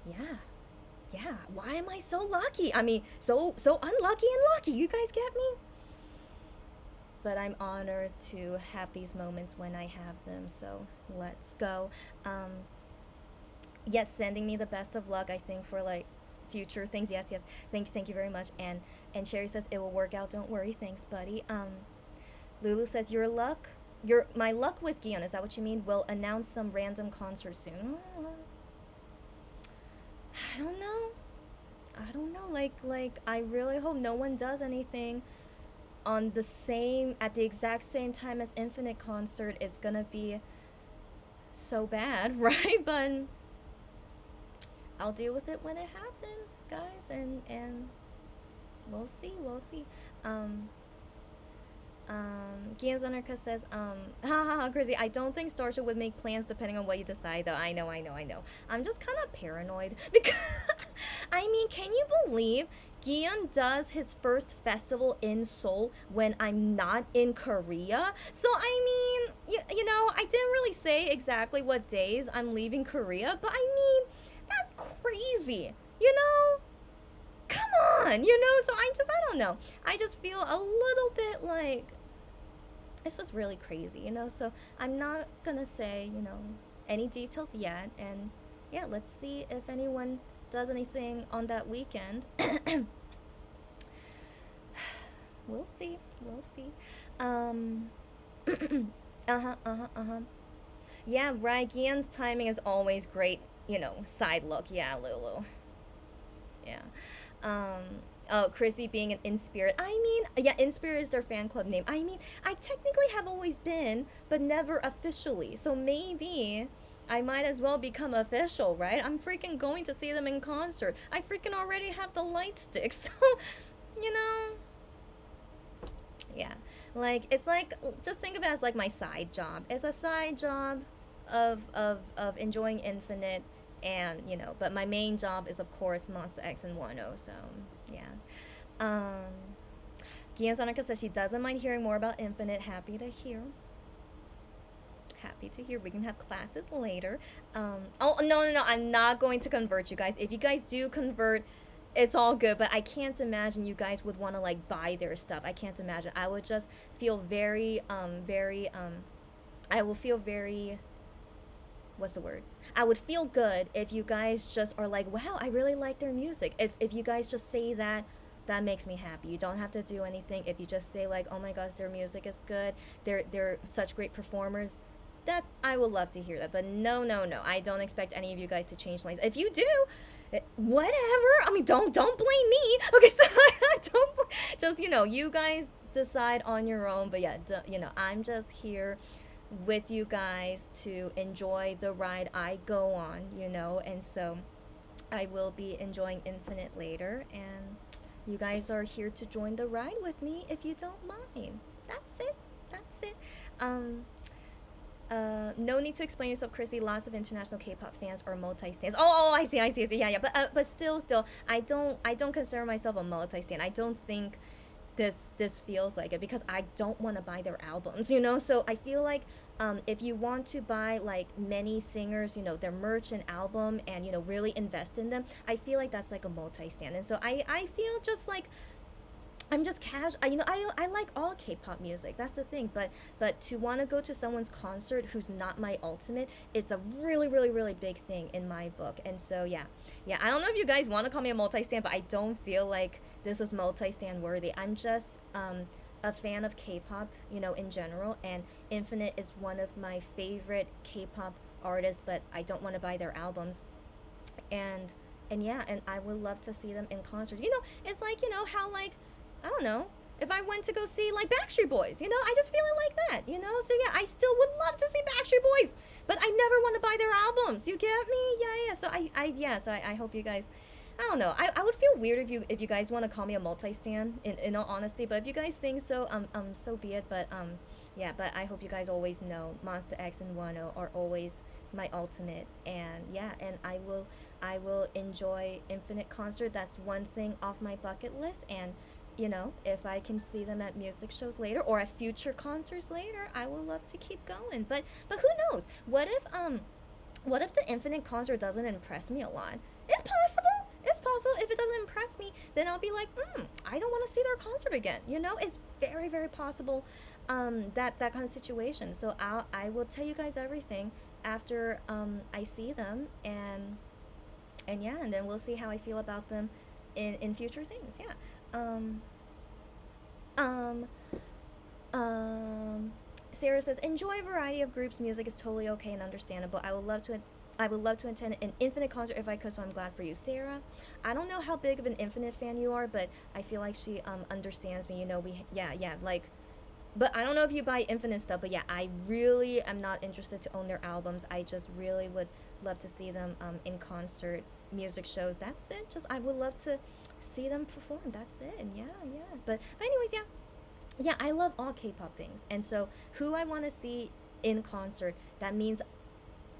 yeah. Yeah. Why am I so lucky? I mean, so unlucky and lucky. You guys get me? But I'm honored to have these moments when I have them. So let's go. Yes, sending me the best of luck, I think, for like future things. Yes. Thank you very much. And Sherry says it will work out. Don't worry. Thanks, buddy. Lulu says my luck with Gion, is that what you mean? Will announce some random concert soon. I don't know. I don't know. Like I really hope no one does anything on the same at the exact same time as Infinite concert. It's gonna be so bad, right? But I'll deal with it when it happens, guys, and we'll see, we'll see. Um, Gian Zonarka says, haha, Chrissy, I don't think Starship would make plans depending on what you decide, though. I know. I'm just kind of paranoid because, I mean, can you believe Gian does his first festival in Seoul when I'm not in Korea? So, I mean, you know, I didn't really say exactly what days I'm leaving Korea, but I mean, that's crazy, you know? Come on, you know? So I don't know. I just feel a little bit like it's just really crazy, you know? So I'm not gonna say, you know, any details yet. And yeah, let's see if anyone does anything on that weekend. We'll see. We'll see. Um, uh huh. Yeah, right. Gian's timing is always great. You know, side look. Yeah, Lulu. Yeah. Oh, Chrissy being an In Spirit. I mean, yeah, In Spirit is their fan club name. I mean, I technically have always been, but never officially. So maybe I might as well become official, right? I'm freaking going to see them in concert. I freaking already have the light stick. So, you know, yeah. Like it's like just think of it as like my side job. It's a side job of enjoying Infinite and you know, but my main job is of course Monster X and Wano, so yeah. Um Gian Sonica says she doesn't mind hearing more about Infinite. Happy to hear. Happy to hear. We can have classes later. Oh no, I'm not going to convert you guys. If you guys do convert, it's all good. But I can't imagine you guys would want to like buy their stuff. I can't imagine. I would just feel I will feel very what's the word? I would feel good if you guys just are like, wow, I really like their music. If you guys just say that, that makes me happy. You don't have to do anything. If you just say like, oh my gosh, their music is good. They're such great performers. That's I would love to hear that. But no. I don't expect any of you guys to change lanes. If you do, whatever. I mean, don't blame me. Okay, so don't just you know, you guys decide on your own. But yeah, you know, I'm just here with you guys to enjoy the ride I go on, you know, and so I will be enjoying Infinite later, and you guys are here to join the ride with me if you don't mind. That's it. That's it. Um, no need to explain yourself, Chrissy. Lots of international K-pop fans are multi-stands. I see. Yeah. But still, I don't consider myself a multi-stand. I don't think this feels like it because I don't want to buy their albums, you know. So I feel like if you want to buy like many singers, you know, their merch and album, and you know really invest in them, I feel like that's like a multi-stand. And so I feel just like I'm just casual. You know, I like all K-pop music. That's the thing. But to want to go to someone's concert who's not my ultimate, it's a really big thing in my book. And so yeah. I don't know if you guys want to call me a multi-stan, but I don't feel like this is multi-stan worthy. I'm just a fan of K-pop, you know, in general. And Infinite is one of my favorite K-pop artists, but I don't want to buy their albums. And yeah, and I would love to see them in concert. You know, it's like you know how like I don't know. If I went to go see like Backstreet Boys, you know, I just feel it like that, you know. So yeah, I still would love to see Backstreet Boys, but I never want to buy their albums. You get me? Yeah. So I hope you guys. I don't know. I would feel weird if you guys want to call me a multi-stan in all honesty, but if you guys think so, so be it. But yeah. But I hope you guys always know Monster X and Wano are always my ultimate, and yeah, and I will enjoy Infinite concert. That's one thing off my bucket list, and you know, if I can see them at music shows later or at future concerts later, I would love to keep going. But who knows? What if the Infinite concert doesn't impress me a lot? It's possible. It's possible. If it doesn't impress me, then I'll be like, I don't want to see their concert again. You know, it's very possible. That kind of situation. So I will tell you guys everything after I see them, and yeah, and then we'll see how I feel about them in future things. Yeah. Um, um, Sarah says, enjoy a variety of groups. Music is totally okay and understandable. I would love to I would love to attend an Infinite concert if I could, so I'm glad for you, Sarah. I don't know how big of an Infinite fan you are, but I feel like she understands me. You know, yeah, like, but I don't know if you buy Infinite stuff, but yeah, I really am not interested to own their albums. I just really would love to see them in concert, music shows. That's it. Just I would love to see them perform. That's it. And yeah, yeah. But anyways, yeah, yeah. I love all K-pop things, and so who I want to see in concert, that means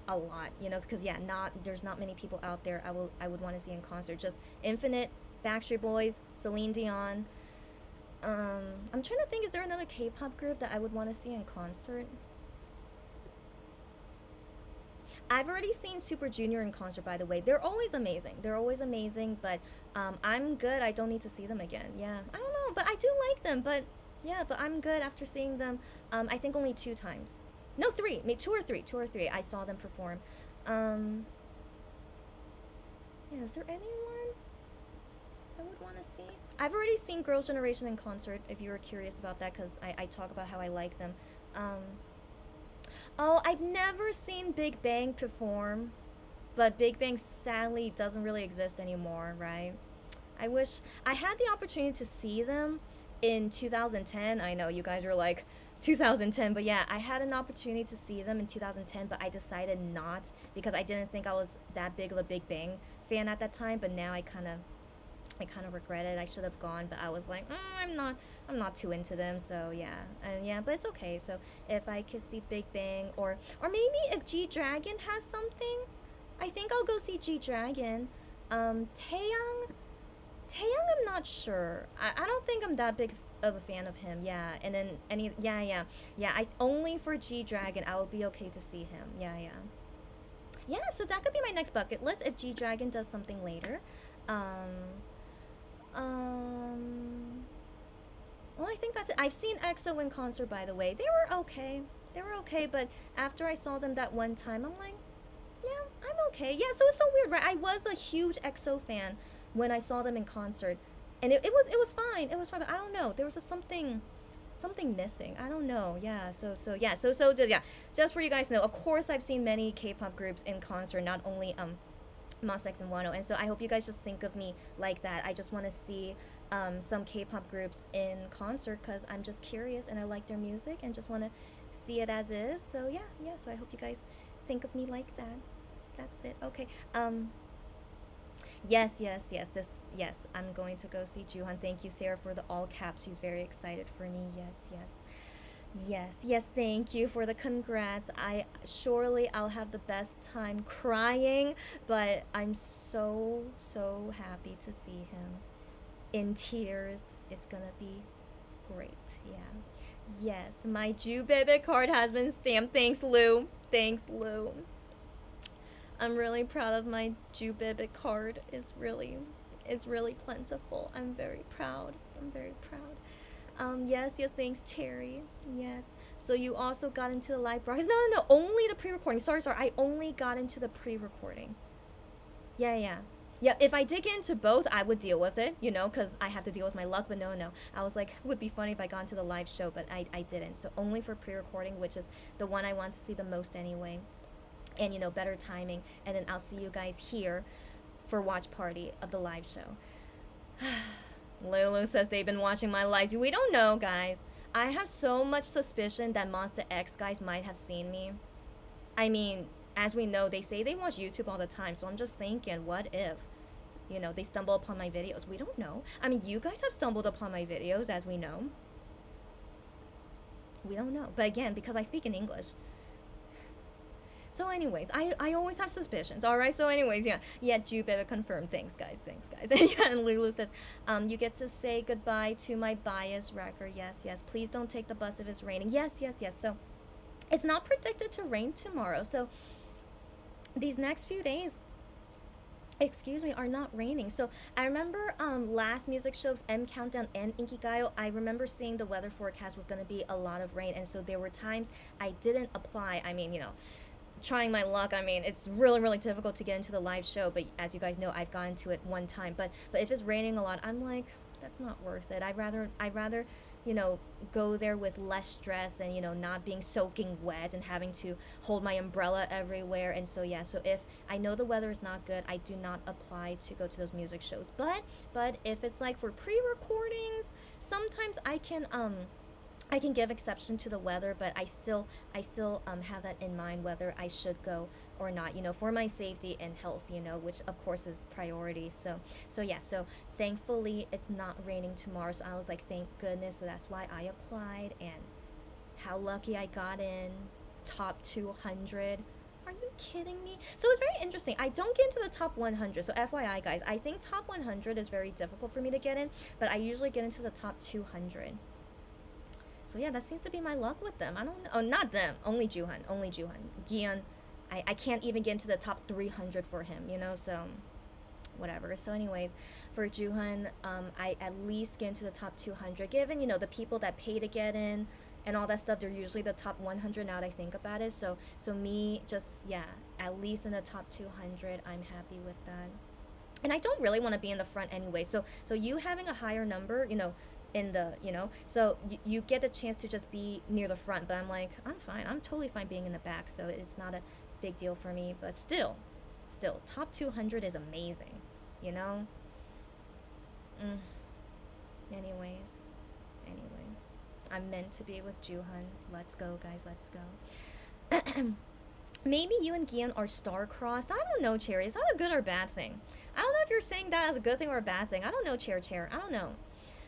a lot, you know, because yeah, not there's not many people out there I would want to see in concert. Just Infinite, Backstreet Boys, Celine Dion. I'm trying to think, is there another K-pop group that I would want to see in concert? I've already seen Super Junior in concert, by the way. They're always amazing. They're always amazing, but I'm good. I don't need to see them again. Yeah, I don't know, but I do like them. But yeah, but I'm good after seeing them. I think only two times. No, three. Maybe two or three. I saw them perform. Um, yeah, is there anyone I would want to see? I've already seen Girls' Generation in concert, if you were curious about that, because I talk about how I like them. Um, oh, I've never seen Big Bang perform, but Big Bang sadly doesn't really exist anymore, right? I wish I had the opportunity to see them in 2010. I know you guys are like 2010, but yeah, I had an opportunity to see them in 2010, but I decided not because I didn't think I was that big of a Big Bang fan at that time. But now I kind of regret it. I should have gone, but I was like, I'm not too into them. So yeah, and yeah, but it's okay. So if I could see Big Bang, or maybe if G Dragon has something, I think I'll go see G Dragon. Taeyang, I'm not sure. I don't think I'm that big of a fan of him. Yeah, and then yeah. I only for G Dragon I would be okay to see him. Yeah, yeah. Yeah, so that could be my next bucket list if G Dragon does something later. Um, um, well, I think that's it. I've seen EXO in concert, by the way. They were okay. They were okay, but after I saw them that one time, I'm like, yeah, I'm okay. Yeah, so it's so weird, right? I was a huge EXO fan when I saw them in concert, and it was fine. It was fine, but I don't know. There was just something missing. I don't know. Yeah. So just yeah, just for you guys to know. Of course, I've seen many K-pop groups in concert, not only Monsta X and Wano, and so I hope you guys just think of me like that. I just want to see some K-pop groups in concert because I'm just curious and I like their music and just want to see it as is. So yeah, yeah. So I hope you guys think of me like that. That's it. Okay. Yes. Yes. I'm going to go see Juhan. Thank you, Sarah, for the all caps. She's very excited for me. Yes. Thank you for the congrats. I surely I'll have the best time crying, but I'm so happy to see him in tears. It's gonna be great. Yeah. Yes, my Jew baby card has been stamped. Thanks, Lou. Thanks, Lou. I'm really proud of my Jubibit card. It's really plentiful. I'm very proud. I'm very proud. Yes, thanks, Cherry. Yes. So you also got into the live broadcast? No, only the pre-recording. Sorry. I only got into the pre-recording. Yeah. Yeah, if I dig into both, I would deal with it, because I have to deal with my luck, but no. I was like, it would be funny if I got into the live show, but I didn't. So only for pre-recording, which is the one I want to see the most anyway. And better timing, and then I'll see you guys here for watch party of the live show. Lulu says they've been watching my lives. We don't know, guys. I have so much suspicion that Monsta X guys might have seen me. I mean, as we know, they say they watch YouTube all the time, so I'm just thinking, what if they stumble upon my videos? We don't know. I mean, you guys have stumbled upon my videos, as we know. We don't know, but again, because I speak in English. So anyways, I always have suspicions. All right. So anyways, yeah. Jew better confirm. Thanks, guys. Yeah, and Lulu says, you get to say goodbye to my bias wrecker. Yes. Please don't take the bus if it's raining. Yes. So it's not predicted to rain tomorrow. So these next few days, are not raining. So I remember last music shows, M Countdown and Inkigayo, I remember seeing the weather forecast was going to be a lot of rain, and so there were times I didn't apply. I mean, trying my luck. I mean, it's really difficult to get into the live show, but as you guys know, I've gotten to it one time. But if it's raining a lot, I'm like, that's not worth it. I'd rather you know, go there with less stress and, you know, not being soaking wet and having to hold my umbrella everywhere. And so yeah, so if I know the weather is not good, I do not apply to go to those music shows. But if it's like for pre-recordings, sometimes I can give exception to the weather, but I still have that in mind whether I should go or not, you know, for my safety and health, you know, which of course is priority. So yeah, so thankfully it's not raining tomorrow. So I was like, thank goodness. So that's why I applied, and how lucky I got in top 200. Are you kidding me? So it's very interesting. I don't get into the top 100. So FYI, guys, I think top 100 is very difficult for me to get in, but I usually get into the top 200. So yeah, that seems to be my luck with them. I don't know. Oh, not them. Only Juhan. Only Juhan. Gian, I can't even get into the top 300 for him, you know? So, whatever. So anyways, for Juhan, I at least get into the top 200. Given, you know, the people that pay to get in and all that stuff, they're usually the top 100 now that I think about it. So me, just, yeah, at least in the top 200, I'm happy with that. And I don't really want to be in the front anyway. So you having a higher number, you know, in the, you know, so you get a chance to just be near the front. But I'm like, I'm fine. I'm totally fine being in the back. So it's not a big deal for me. But still, top 200 is amazing, you know. Mm. Anyways, anyways, I'm meant to be with Juhan. Let's go, guys. Let's go. Maybe you and Gian are star-crossed. I don't know, Cherry. Is that a good or bad thing? I don't know if you're saying that as a good thing or a bad thing. I don't know, Chair. I don't know.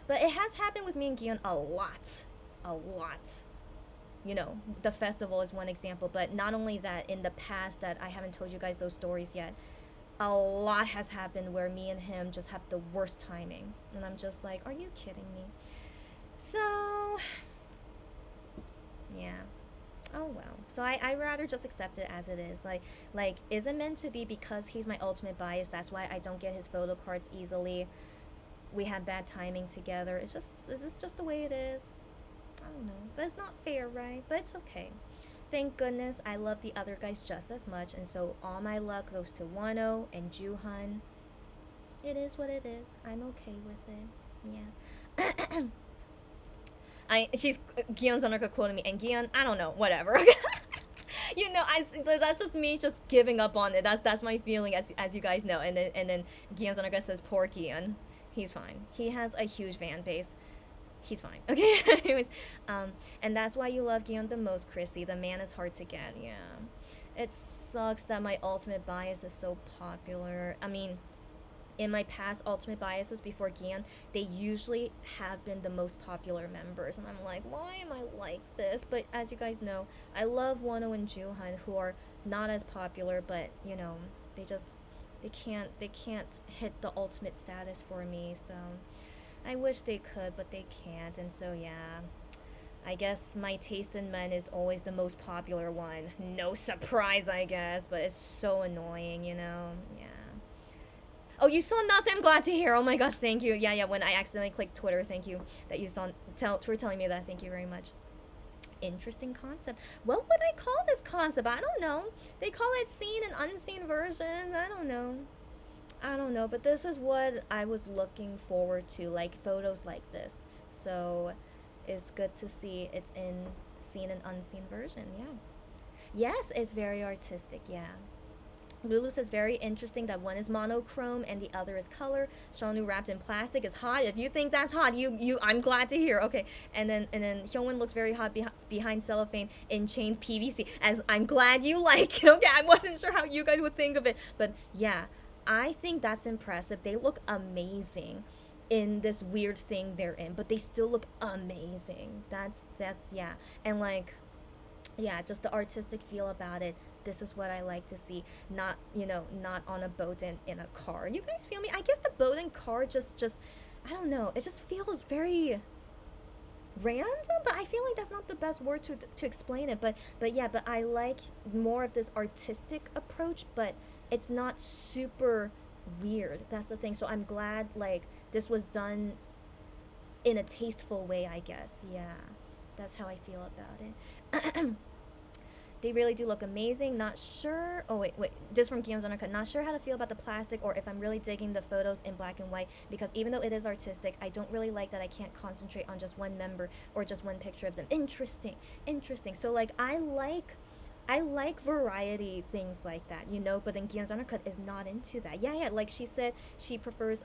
But it has happened with me and Gian a lot. A lot. You know, the festival is one example. But not only that, in the past that I haven't told you guys those stories yet, a lot has happened where me and him just have the worst timing. And I'm just like, are you kidding me? So, yeah. Oh well. So I rather just accept it as it is. Like is it meant to be because he's my ultimate bias? That's why I don't get his photo cards easily. We had bad timing together. It's just, is this just the way it is? I don't know. But it's not fair, right? But it's okay. Thank goodness I love the other guys just as much, and so all my luck goes to Wano and Juhan. It is what it is. I'm okay with it. Yeah. She's Gion's Honoka quoting me, and Gion, I don't know, whatever. You know, that's just me just giving up on it. That's my feeling, as you guys know. And then Gion's Honoka says, poor Gion. He's fine. He has a huge fan base. He's fine. Okay. Anyways, and that's why you love Gion the most, Chrissy. The man is hard to get. Yeah. It sucks that my ultimate bias is so popular. I mean, in my past ultimate biases before Gian, they usually have been the most popular members, and I'm like, why am I like this? But as you guys know, I love Wano and Juhan, who are not as popular, but you know, they can't hit the ultimate status for me. So I wish they could, but they can't. And so yeah, I guess my taste in men is always the most popular one. No surprise, I guess, but it's so annoying, you know. Yeah. Oh, you saw nothing? I'm glad to hear. Oh my gosh, thank you. Yeah, when I accidentally clicked Twitter, thank you that you saw for telling me that. Thank you very much. Interesting concept. What would I call this concept? I don't know. They call it seen and unseen versions. I don't know, but this is what I was looking forward to, like photos like this. So it's good to see it's in seen and unseen version. Yeah. Yes, it's very artistic. Yeah. Lulu says, very interesting that one is monochrome and the other is color. Shonu wrapped in plastic is hot. If you think that's hot, I'm glad to hear. Okay, and then Hyunwon looks very hot behind cellophane in chained PVC. As I'm glad you like it. Okay, I wasn't sure how you guys would think of it, but yeah, I think that's impressive. They look amazing in this weird thing they're in, but they still look amazing. That's yeah, and like, yeah, just the artistic feel about it. This is what I like to see. Not, you know, not on a boat and in a car. You guys feel me? I guess the boat and car just I don't know. It just feels very random, but I feel like that's not the best word to explain it. But yeah, but I like more of this artistic approach, but it's not super weird. That's the thing. So I'm glad like this was done in a tasteful way, I guess. Yeah. That's how I feel about it. They really do look amazing. Not sure. Oh wait. This from Guillaume's Undercut. Not sure how to feel about the plastic or if I'm really digging the photos in black and white because even though it is artistic, I don't really like that I can't concentrate on just one member or just one picture of them. Interesting. Interesting. So like I like variety things like that, you know. But then Guillaume's Undercut is not into that. Yeah. Like she said, she prefers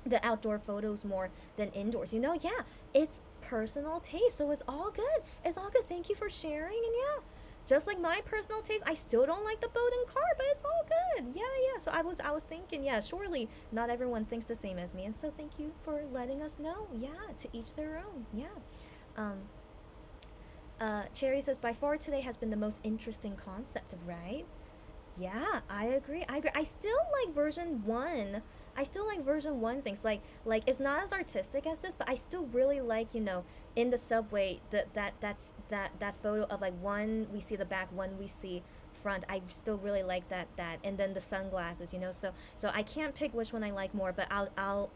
the outdoor photos more than indoors. You know, yeah, it's personal taste, so it's all good. It's all good. Thank you for sharing. And yeah, just like my personal taste, I still don't like the boat and car, but it's all good. Yeah. So I was thinking, yeah, surely not everyone thinks the same as me, and so thank you for letting us know. Yeah, to each their own. Yeah. Um, Cherry says by far today has been the most interesting concept, right? Yeah, I agree. I agree. I still like version one. I still like version one things. Like it's not as artistic as this, but I still really like, you know, in the subway that photo of like one we see the back, one we see front. I still really like that and then the sunglasses, you know. So I can't pick which one I like more, but I'll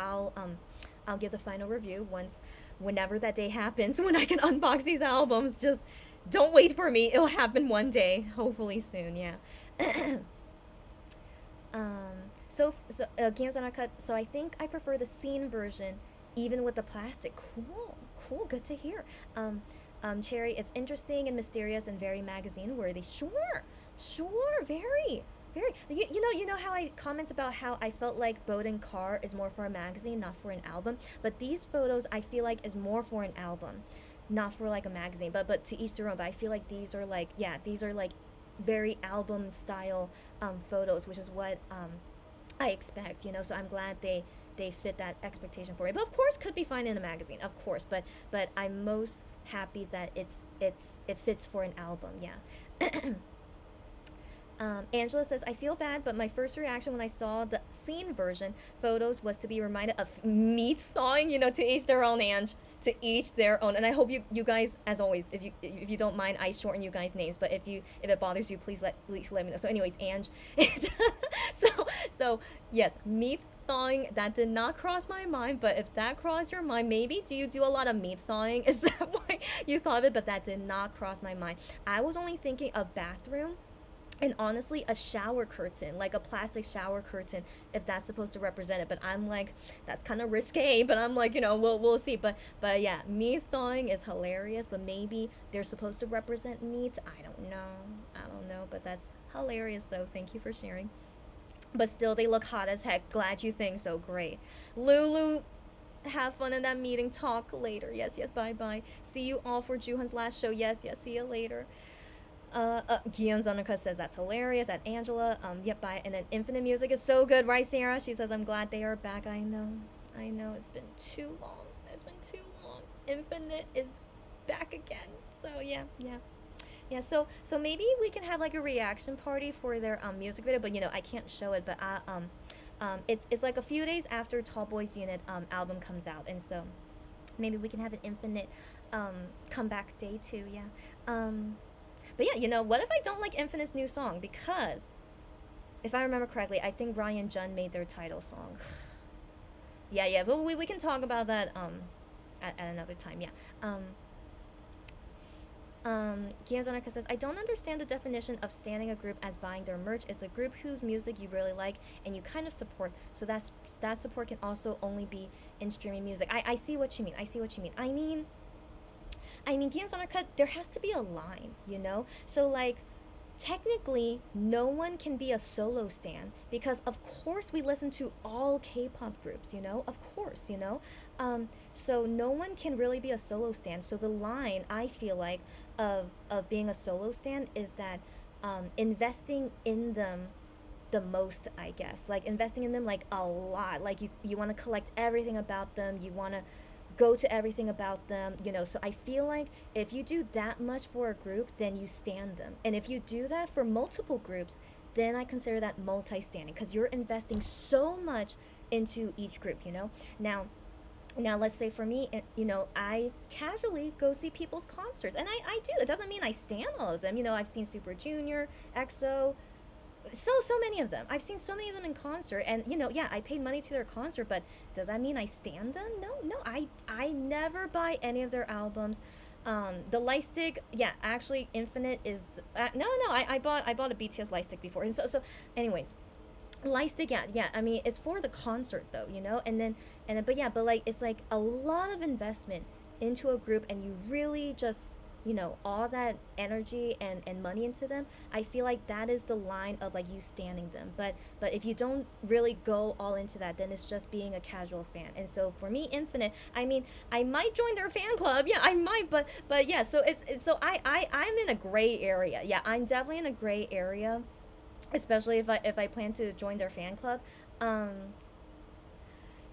give the final review once whenever that day happens when I can unbox these albums. Just don't wait for me. It'll happen one day, hopefully soon. Yeah. Games on our cut. So I think I prefer the scene version, even with the plastic. Cool. Good to hear. Cherry, it's interesting and mysterious and very magazine worthy. Sure, very. Very. You know how I comment about how I felt like Boat and Car is more for a magazine, not for an album. But these photos I feel like is more for an album, not for like a magazine. But to each their own. But I feel like these are like very album style photos, which is what I expect, you know. So I'm glad they fit that expectation for me. But of course, could be fine in a magazine, of course. But I'm most happy that it fits for an album. Yeah. Angela says, I feel bad, but my first reaction when I saw the scene version photos was to be reminded of meat thawing, you know, to each their own, Ange. To each their own. And I hope you guys, as always, if you don't mind, I shorten you guys' names, but if it bothers you, please let me know. So anyways, Ange. so yes, meat thawing, that did not cross my mind, but if that crossed your mind, maybe do you do a lot of meat thawing? Is that why you thought of it? But that did not cross my mind. I was only thinking of bathroom and honestly a shower curtain, like a plastic shower curtain, if that's supposed to represent it. But I'm like, that's kind of risque, but I'm like, you know, we'll see. But yeah, meat thawing is hilarious, but maybe they're supposed to represent meat. I don't know, but that's hilarious though. Thank you for sharing. But still, they look hot as heck. Glad you think so. Great. Lulu, have fun in that meeting. Talk later. Yes, bye. See you all for Juhan's last show. Yes, see you later. Guillaume Zonica says that's hilarious. At Angela, yep, bye. And then Infinite Music is so good, right, Sarah? She says I'm glad they are back. I know. It's been too long. Infinite is back again. So yeah. So maybe we can have like a reaction party for their music video, but you know I can't show it. But it's like a few days after Tall Boys Unit album comes out, and so maybe we can have an Infinite comeback day too. Yeah. But yeah, you know, what if I don't like Infinite's new song? Because, if I remember correctly, I think Ryan Jun made their title song. yeah, but we can talk about that at another time, yeah. Gianzonaka says, I don't understand the definition of standing a group as buying their merch. It's a group whose music you really like and you kind of support. So that support can also only be in streaming music. I see what you mean. I mean, Games on our Cut, there has to be a line, you know? So, like, technically, no one can be a solo stan because, of course, we listen to all K-pop groups, you know? Of course, you know? So no one can really be a solo stan. So the line, I feel like, of being a solo stan is that investing in them the most, I guess. Like, investing in them, like, a lot. Like, you want to collect everything about them. You want to go to everything about them, you know. So I feel like if you do that much for a group, then you stand them. And if you do that for multiple groups, then I consider that multi-standing because you're investing so much into each group, you know. Now let's say for me, you know, I casually go see people's concerts, and I do. It doesn't mean I stand all of them, you know. I've seen Super Junior, EXO, so many of them. I've seen so many of them in concert, and you know, yeah, I paid money to their concert, but does that mean I stand them? No, I never buy any of their albums. The light stick, yeah, actually, Infinite is no. I bought a BTS light stick before, and anyways, light stick, yeah, yeah. I mean, it's for the concert though, and then, but yeah, but like it's like a lot of investment into a group, and you really just all that energy and money into them. I feel like that is the line of like you standing them. But if you don't really go all into that, then it's just being a casual fan. And so for me, Infinite, I mean, I might join their fan club. Yeah, I might, but yeah. So it's so I'm in a gray area. Yeah, I'm definitely in a gray area, especially if I plan to join their fan club. Um,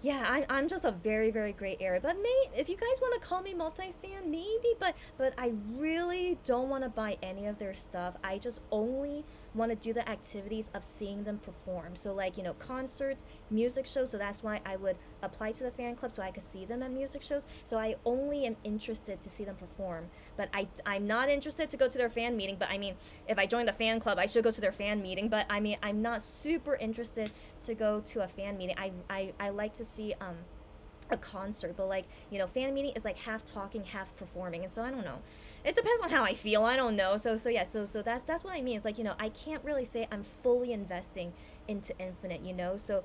yeah, I'm just a very, very gray area. But if you guys want to call me multi-stand, maybe. But I really don't want to buy any of their stuff. I just only want to do the activities of seeing them perform. So like concerts, music shows. So that's why I would apply to the fan club so I could see them at music shows. So I only am interested to see them perform. But I'm not interested to go to their fan meeting. But I mean, if I join the fan club, I should go to their fan meeting. But I mean, I'm not super interested to go to a fan meeting. I like to see a concert, but like fan meeting is like half talking, half performing, and so I don't know. It depends on how I feel. I don't know. So yeah. So that's what I mean. It's like I can't really say I'm fully investing into Infinite. So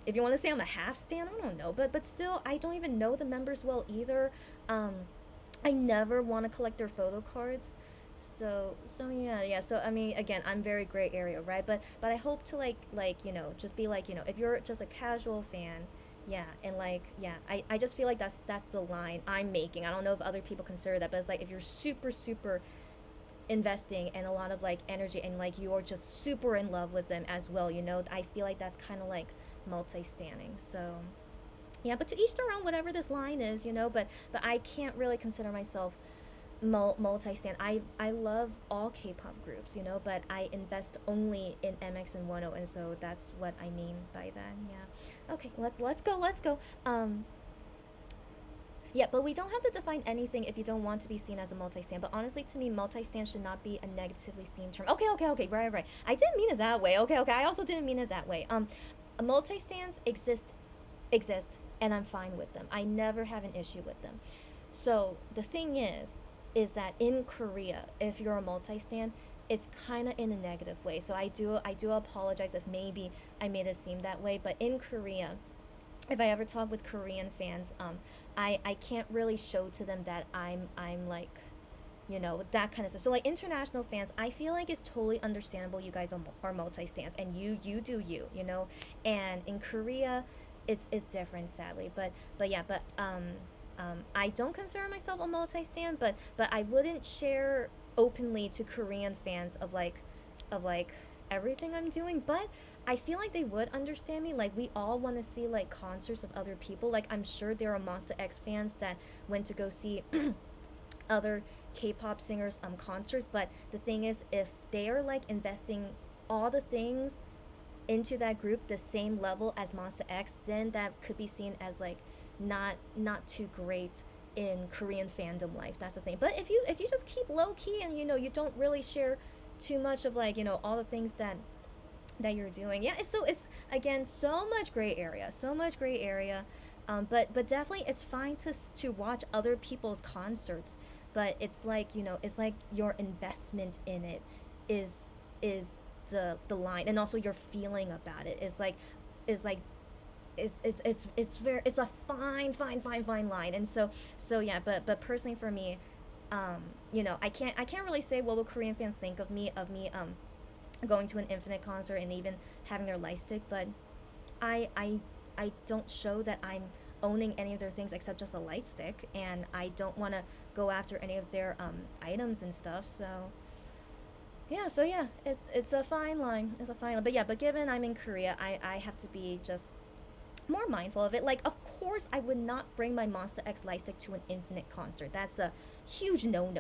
if you want to say I'm a half stan, I don't know. But still, I don't even know the members well either. Um, I never want to collect their photo cards. So yeah. So I mean, again, I'm very gray area, right? But I hope to just be like if you're just a casual fan, yeah, and like yeah, I just feel like that's the line I'm making. I don't know if other people consider that, but it's like if you're super super investing and a lot of like energy and like you're just super in love with them as well, I feel like that's kind of like multi-standing. So yeah, but to each their own, whatever this line is, but I can't really consider myself multi-stand. I love all K-pop groups, but I invest only in MX and 10, and so that's what I mean by that. Yeah. Okay, let's go. Yeah, but we don't have to define anything if you don't want to be seen as a multi-stand. But honestly, to me, multi-stand should not be a negatively seen term. Okay, right. I didn't mean it that way. Okay. I also didn't mean it that way. Multi-stands exist, and I'm fine with them. I never have an issue with them. So the thing is that in Korea, if you're a multi-stand, it's kind of in a negative way. So I do apologize if maybe I made it seem that way. But in Korea, if I ever talk with Korean fans, I can't really show to them that I'm like that kind of stuff. So like international fans, I feel like it's totally understandable. You guys are multi-stands, and you do you. And in Korea, it's different, sadly. But yeah, but I don't consider myself a multi-stand, but I wouldn't share openly to Korean fans of like everything I'm doing. But I feel like they would understand me. Like we all want to see like concerts of other people. Like I'm sure there are Monster X fans that went to go see other K-pop singers concerts. But the thing is, if they are like investing all the things into that group the same level as Monster X, then that could be seen as like not too great in Korean fandom life. That's the thing. But if you just keep low key and you don't really share too much of like all the things that you're doing, yeah, it's again so much gray area, but definitely it's fine to watch other people's concerts, but it's like it's like your investment in it is the line, and also your feeling about it is like it's a fine line. And so yeah, but personally for me, I can't really say what will Korean fans think of me going to an Infinite concert and even having their light stick, but I don't show that I'm owning any of their things except just a light stick, and I don't want to go after any of their items and stuff. So yeah, it's a fine line. But yeah, but given I'm in Korea, I have to be just more mindful of it. Like, of course, I would not bring my Monster X light stick to an Infinite concert. That's a huge no.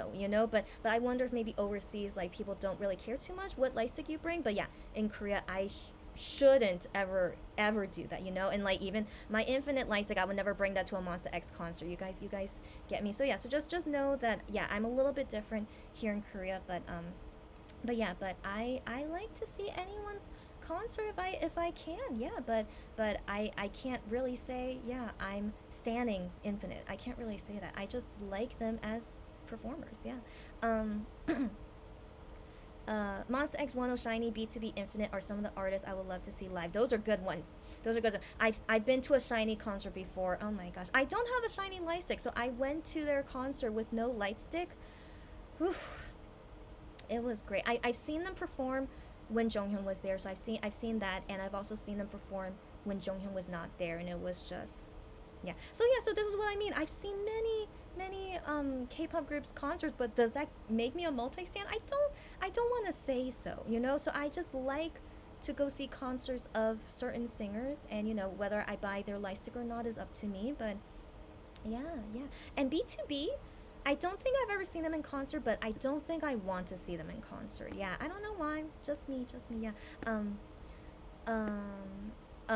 But I wonder if maybe overseas, like, people don't really care too much what light stick you bring. But yeah, in Korea, I shouldn't ever do that. And like even my Infinite light stick, I would never bring that to a Monster X concert. You guys get me? So yeah, so just know that yeah, I'm a little bit different here in Korea, but yeah, but I like to see anyone's concert if I can, yeah, but I can't really say yeah I'm standing Infinite. I can't really say that. I just like them as performers. Yeah. Monster X 10 Shiny B2B Infinite are some of the artists I would love to see live. Those are good ones. Those are good. I've been to a Shiny concert before. Oh my gosh. I don't have a Shiny light stick, so I went to their concert with no light stick. Whew. It was great. I've seen them perform when Jonghyun was there, so I've seen that, and I've also seen them perform when Jonghyun was not there, and it was just, yeah. So this is what I mean. I've seen many K-pop groups concerts, but does that make me a multi-stan? I don't want to say so, you know. So I just like to go see concerts of certain singers, and you know, whether I buy their light stick or not is up to me. But yeah. And B2B, I don't think I've ever seen them in concert, but I don't think I want to see them in concert. Yeah, I don't know why. Just me. Yeah.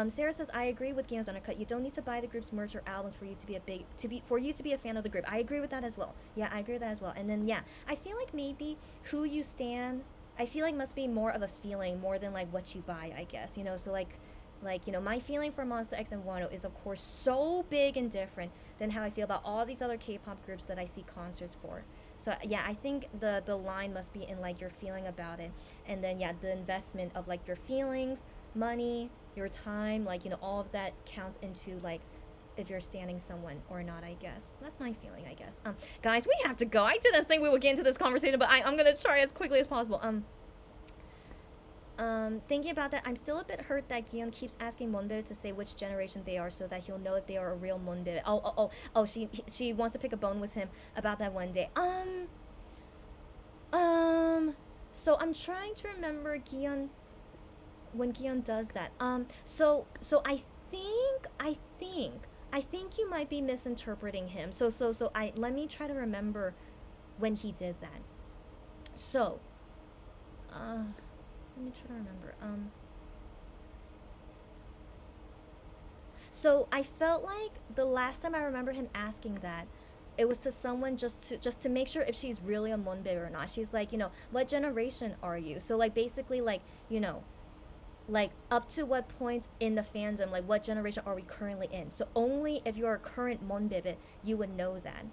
Sarah says, I agree with Gion's Undercut. You don't need to buy the group's merch or albums for you to be a fan of the group. I agree with that as well. Yeah, I agree with that as well. And then yeah, I feel like maybe who you stan, I feel like must be more of a feeling more than like what you buy, I guess. You know, so like you know, my feeling for Monsta X and Wano is of course so big and different than how I feel about all these other K-pop groups that I see concerts for. So yeah, I think the line must be in like your feeling about it, and then yeah, the investment of like your feelings, money, your time, like, you know, all of that counts into like if you're standing someone or not, I guess. That's my feeling, I guess. Guys, we have to go. I didn't think we would get into this conversation, but I'm gonna try as quickly as possible. Thinking about that, I'm still a bit hurt that Gion keeps asking Monbebe to say which generation they are so that he'll know if they are a real Monbebe. Oh, she wants to pick a bone with him about that one day. So I'm trying to remember Gion, when Gion does that. So I think you might be misinterpreting him. So let me try to remember when he did that. So, let me try to remember. So I felt like the last time I remember him asking that, it was to someone just to make sure if she's really a Monbebe or not. She's like, you know, what generation are you? So like basically like, you know, like up to what point in the fandom, like what generation are we currently in? So only if you're a current Monbebe, you would know that.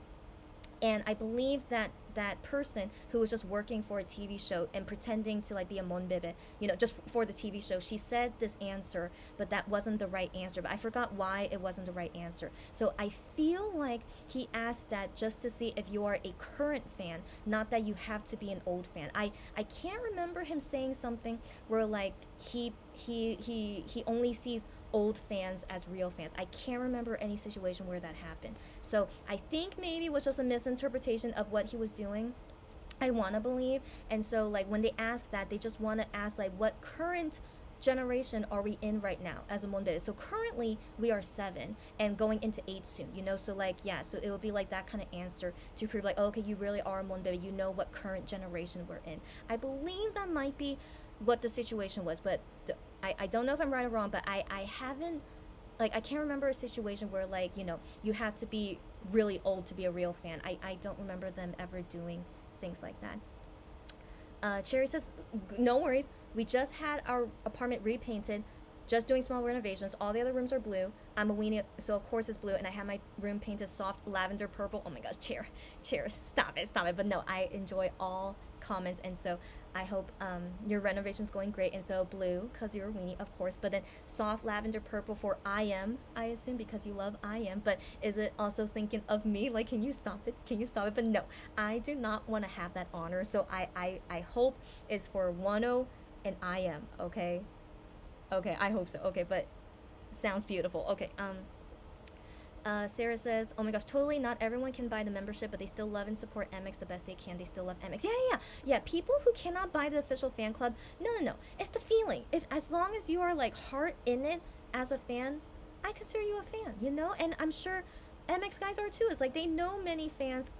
And I believe that that person who was just working for a TV show and pretending to like be a Monbebe, you know, just for the TV show, she said this answer, but that wasn't the right answer. But I forgot why it wasn't the right answer. So I feel like he asked that just to see if you are a current fan, not that you have to be an old fan. I can't remember him saying something where like he only sees old fans as real fans. I can't remember any situation where that happened. So I think maybe it was just a misinterpretation of what he was doing. I want to believe. And so like when they ask that, they just want to ask like what current generation are we in right now as a Monbebe. So currently we are 7 and going into 8 soon, you know. So like yeah, so it would be like that kind of answer to prove like, oh, okay, you really are a Monbebe, you know what current generation we're in. I believe that might be what the situation was, but I don't know if I'm right or wrong, but I haven't, like, I can't remember a situation where like, you know, you have to be really old to be a real fan. I don't remember them ever doing things like that. Cherry says, no worries, we just had our apartment repainted, just doing small renovations. All the other rooms are blue. I'm a weenie, so of course it's blue, and I have my room painted soft lavender purple. Oh my gosh, Chair, stop it. But no, I enjoy all comments, and so I hope your renovation's going great. And so blue, because you're a weenie, of course, but then soft lavender purple for I assume, because you love I am. But is it also thinking of me? Like, can you stop it? But no, I do not want to have that honor. So I hope it's for Wano and I am, okay? Okay, I hope so. Okay, but sounds beautiful. Okay, Sarah says, oh my gosh, totally not everyone can buy the membership, but they still love and support MX the best they can. They still love MX. Yeah, people who cannot buy the official fan club, no, it's the feeling. If as long as you are like heart in it as a fan, I consider you a fan, you know. And I'm sure MX guys are too. It's like they know many fans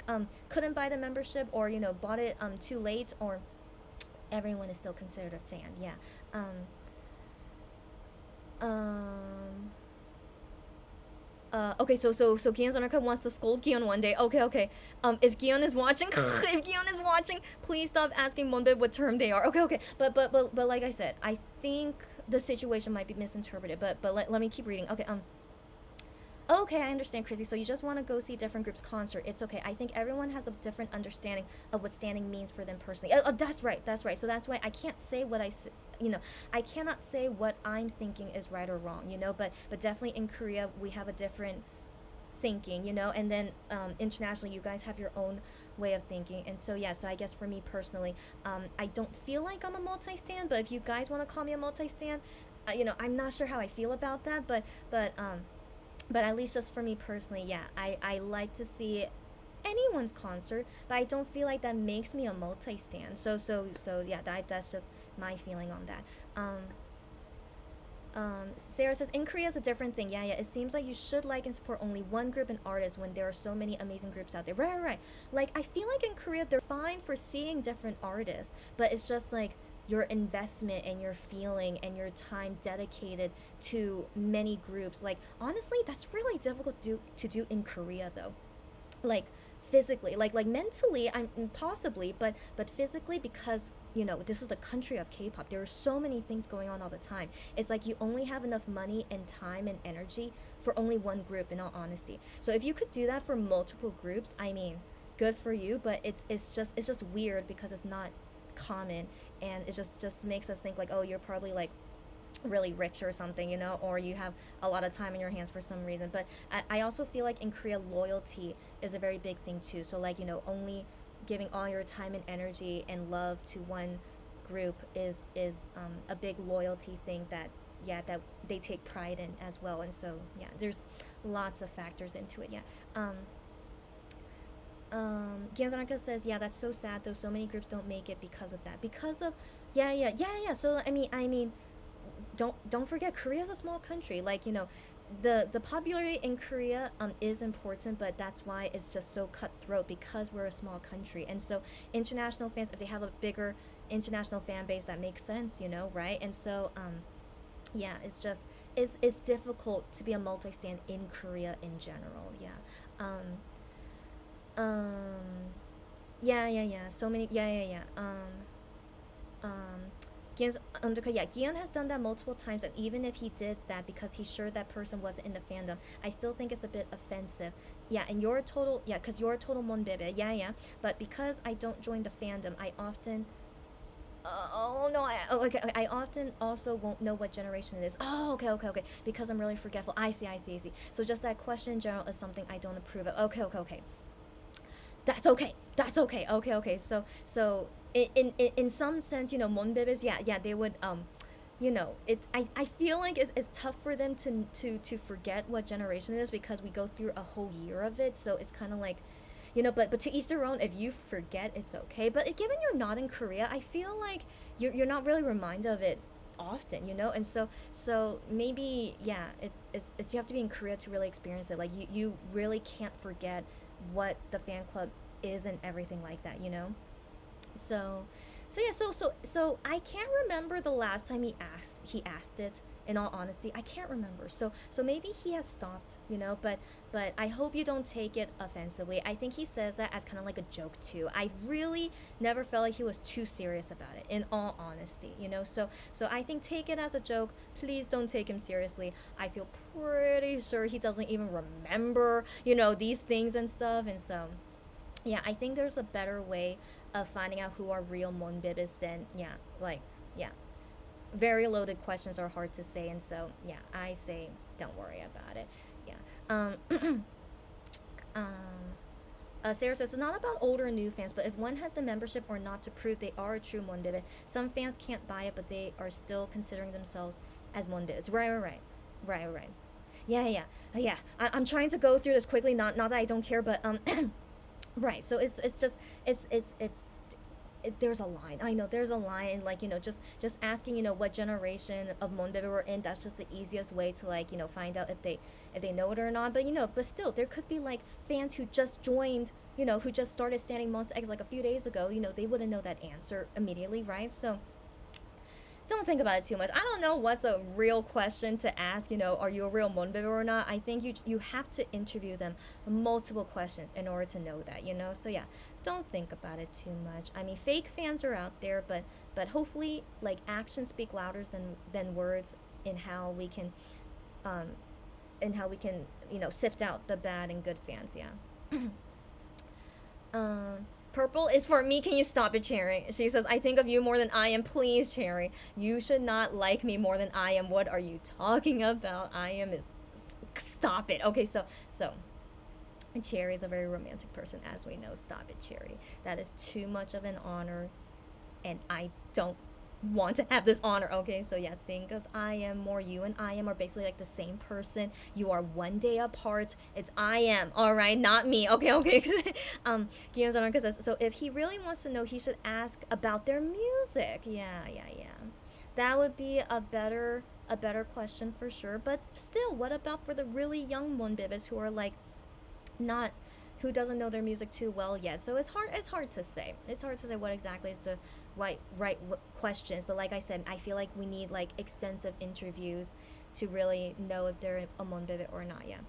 couldn't buy the membership, or you know, bought it too late, or everyone is still considered a fan. Yeah. Okay, so Gion's Undercut wants to scold Gion one day. Okay. If Gion is watching, please stop asking Monbebe what term they are. Okay. But like I said, I think the situation might be misinterpreted. But let me keep reading. Okay. Okay, I understand, Chrissy. So you just want to go see different groups concert. It's okay. I think everyone has a different understanding of what standing means for them personally. That's right. That's right. So that's why I can't say you know, I cannot say what I'm thinking is right or wrong, you know, but definitely in Korea we have a different thinking, you know, and then internationally you guys have your own way of thinking. And so yeah, so I guess for me personally, I don't feel like I'm a multi-stand, but if you guys want to call me a multi-stand, you know, I'm not sure how I feel about that, but at least just for me personally, yeah, I like to see anyone's concert, but I don't feel like that makes me a multi-stand. So yeah, that's just my feeling on that. Sarah says in Korea is a different thing. Yeah, yeah. It seems like you should like and support only one group and artist when there are so many amazing groups out there. Right, right, right. Like I feel like in Korea they're fine for seeing different artists, but it's just like your investment and your feeling and your time dedicated to many groups. Like honestly, that's really difficult to do in Korea though. Like physically, like mentally, I'm possibly, but physically, because you know this is the country of K-pop. There are so many things going on all the time. It's like you only have enough money and time and energy for only one group, in all honesty. So if you could do that for multiple groups, I mean, good for you, but it's just weird because it's not common, and it just makes us think like, oh, you're probably like really rich or something, you know, or you have a lot of time in your hands for some reason. But I also feel like in Korea, loyalty is a very big thing too. So, like, you know, only giving all your time and energy and love to one group is a big loyalty thing that, yeah, that they take pride in as well. And so, yeah, there's lots of factors into it, yeah. Gianzanaka says, yeah, that's so sad though. So many groups don't make it because of that. Because of, yeah, yeah, yeah, yeah. So I mean, don't forget Korea's a small country. Like you know, the popularity in Korea is important, but that's why it's just so cutthroat because we're a small country. And so international fans, if they have a bigger international fan base, that makes sense, you know, right? And so yeah, it's difficult to be a multi stand in Korea in general. Yeah. Um, um, yeah, yeah, yeah. So many. Yeah, yeah, yeah. Um, Gian's undercut. Yeah, Gian has done that multiple times, and even if he did that because he's sure that person wasn't in the fandom, I still think it's a bit offensive. Yeah, and you're a total. Yeah, because you're a total monbebe. Yeah, yeah. But because I don't join the fandom, I often. Oh no! Okay. I often also won't know what generation it is. Oh, okay, okay, okay. Because I'm really forgetful. I see, I see, I see. So just that question in general is something I don't approve of. Okay, okay, okay. That's okay. That's okay. Okay, okay. So in some sense, you know, monbebes, yeah, yeah, they would you know, I feel like it's tough for them to forget what generation it is because we go through a whole year of it. So it's kind of like, you know, but to each their own. If you forget, it's okay. But given you're not in Korea, I feel like you're not really reminded of it often, you know. And so maybe yeah, it's you have to be in Korea to really experience it. Like you really can't forget what the fan club is and everything like that, you know. So so yeah, so I can't remember the last time he asked it. In all honesty, I can't remember. So maybe he has stopped, you know. But I hope you don't take it offensively. I think he says that as kind of like a joke too. I really never felt like he was too serious about it. In all honesty, you know. So I think take it as a joke. Please don't take him seriously. I feel pretty sure he doesn't even remember, you know, these things and stuff. And so yeah, I think there's a better way of finding out who are real monbibis than yeah, like yeah, very loaded questions are hard to say. And so yeah, I say don't worry about it. Yeah. Um Sarah says it's not about old or new fans, but if one has the membership or not to prove they are a true monbebe. Some fans can't buy it, but they are still considering themselves as monbebes. Right, right, right, right, right. Yeah, yeah, yeah. I'm trying to go through this quickly. Not that I don't care, but right. So it's just it's there's a line. I know there's a line, like you know, just asking, you know, what generation of Monbebe we're in. That's just the easiest way to like, you know, find out if they know it or not. But you know, but still, there could be like fans who just joined, you know, who just started standing Monsta X like a few days ago. You know, they wouldn't know that answer immediately, right? So don't think about it too much. I don't know what's a real question to ask. You know, are you a real monbebe or not? I think you have to interview them multiple questions in order to know that. You know, so yeah, don't think about it too much. I mean, fake fans are out there, but hopefully, like actions speak louder than words in how we can um, and how we can, you know, sift out the bad and good fans. Yeah. Purple is for me. Can you stop it, Cherry? She says, I think of you more than I am. Please, Cherry. You should not like me more than I am. What are you talking about? I am is. Stop it. Okay, so. Cherry is a very romantic person, as we know. Stop it, Cherry. That is too much of an honor, and I don't want to have this honor. Okay, so yeah, think of I am more. You and I am are basically like the same person. You are one day apart. It's I am, all right, not me. Okay, okay. Guillaume's honor says, so if he really wants to know, he should ask about their music. Yeah. That would be a better question for sure. But still, what about for the really young Monbibes who are like not, who doesn't know their music too well yet? So it's hard to say. It's hard to say what exactly is the right questions. But like I said, I feel like we need like extensive interviews to really know if they're a Monbibe or not. Yeah.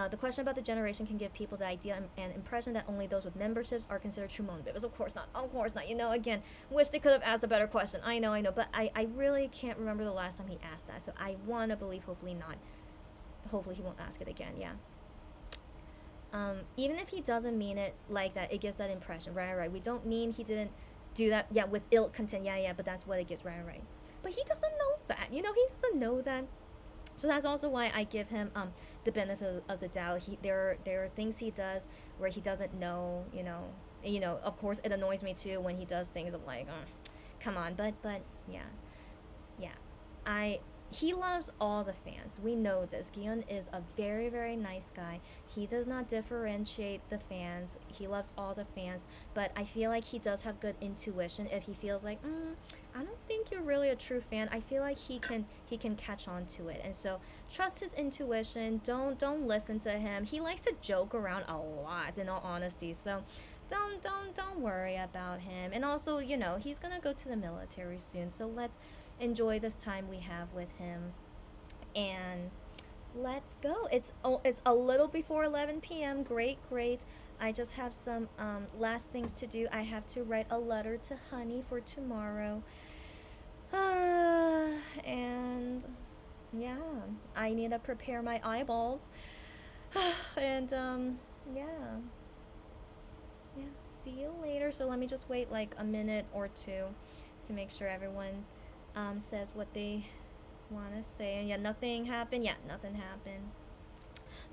The question about the generation can give people the idea and impression that only those with memberships are considered true Monbibes. Of course not. Of course not. You know, again, wish they could have asked a better question. I know. But I really can't remember the last time he asked that. So I want to believe, hopefully not. Hopefully he won't ask it again. Yeah. Even if he doesn't mean it like that, it gives that impression. Right. We don't mean he didn't do that. Yeah, with ill content. Yeah. But that's what it gives. Right. But he doesn't know that. You know, he doesn't know that. So that's also why I give him the benefit of the doubt. There are things he does where he doesn't know. You know. Of course, it annoys me too when he does things of like, come on. But yeah. He loves all the fans. We know this. Gion is a very, very nice guy. He does not differentiate the fans. He loves all the fans. But I feel like he does have good intuition. If he feels like, I don't think you're really a true fan, I feel like he can catch on to it. And so trust his intuition. Don't listen to him. He likes to joke around a lot, in all honesty. So don't worry about him. And also, you know, he's gonna go to the military soon. So let's enjoy this time we have with him, and let's go. It's a little before 11 p.m. Great. I just have some last things to do. I have to write a letter to Honey for tomorrow, and yeah, I need to prepare my eyeballs. And yeah, see you later. So let me just wait like a minute or two to make sure everyone says what they want to say. And yeah, nothing happened.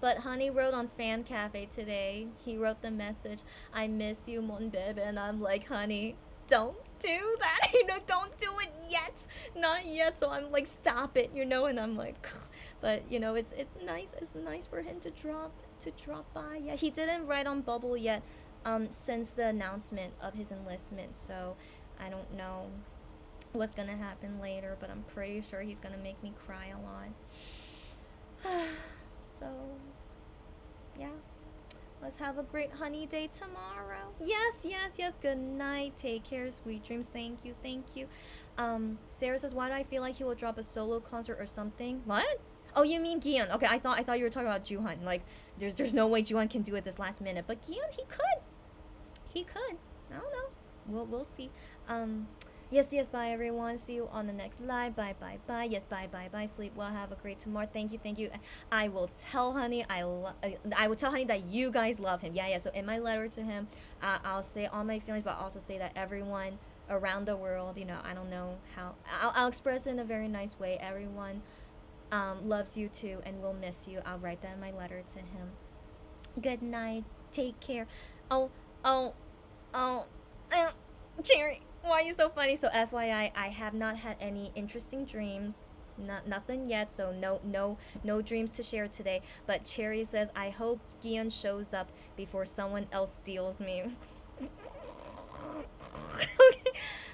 But Honey wrote on Fan Cafe today. He wrote the message, I miss you, Monbebe. And I'm like, Honey, don't do that. Don't do it yet. Not yet. So I'm like, stop it, and I'm like, but it's nice for him to drop by. Yeah, he didn't write on Bubble yet since the announcement of his enlistment. So I don't know what's gonna happen later, but I'm pretty sure he's gonna make me cry a lot. So yeah, let's have a great Honey day tomorrow. Yes. Good night, take care, sweet dreams. Thank you. Sarah says, why do I feel like he will drop a solo concert or something? What? Oh, you mean Gion? Okay, I thought you were talking about Juhan. Like there's no way Juhan can do it this last minute, but Gion, he could. I don't know, we'll see. Yes, bye everyone. See you on the next live. Bye. Yes, bye. Sleep well. Have a great tomorrow. Thank you. I will tell Honey. I will tell Honey that you guys love him. Yeah. So in my letter to him, I'll say all my feelings, but I'll also say that everyone around the world, I don't know how. I'll express it in a very nice way. Everyone loves you too and will miss you. I'll write that in my letter to him. Good night. Take care. Cherry. Why are you so funny? So FYI, I have not had any interesting dreams. Nothing yet, so no dreams to share today. But Cherry says, I hope Gion shows up before someone else steals me.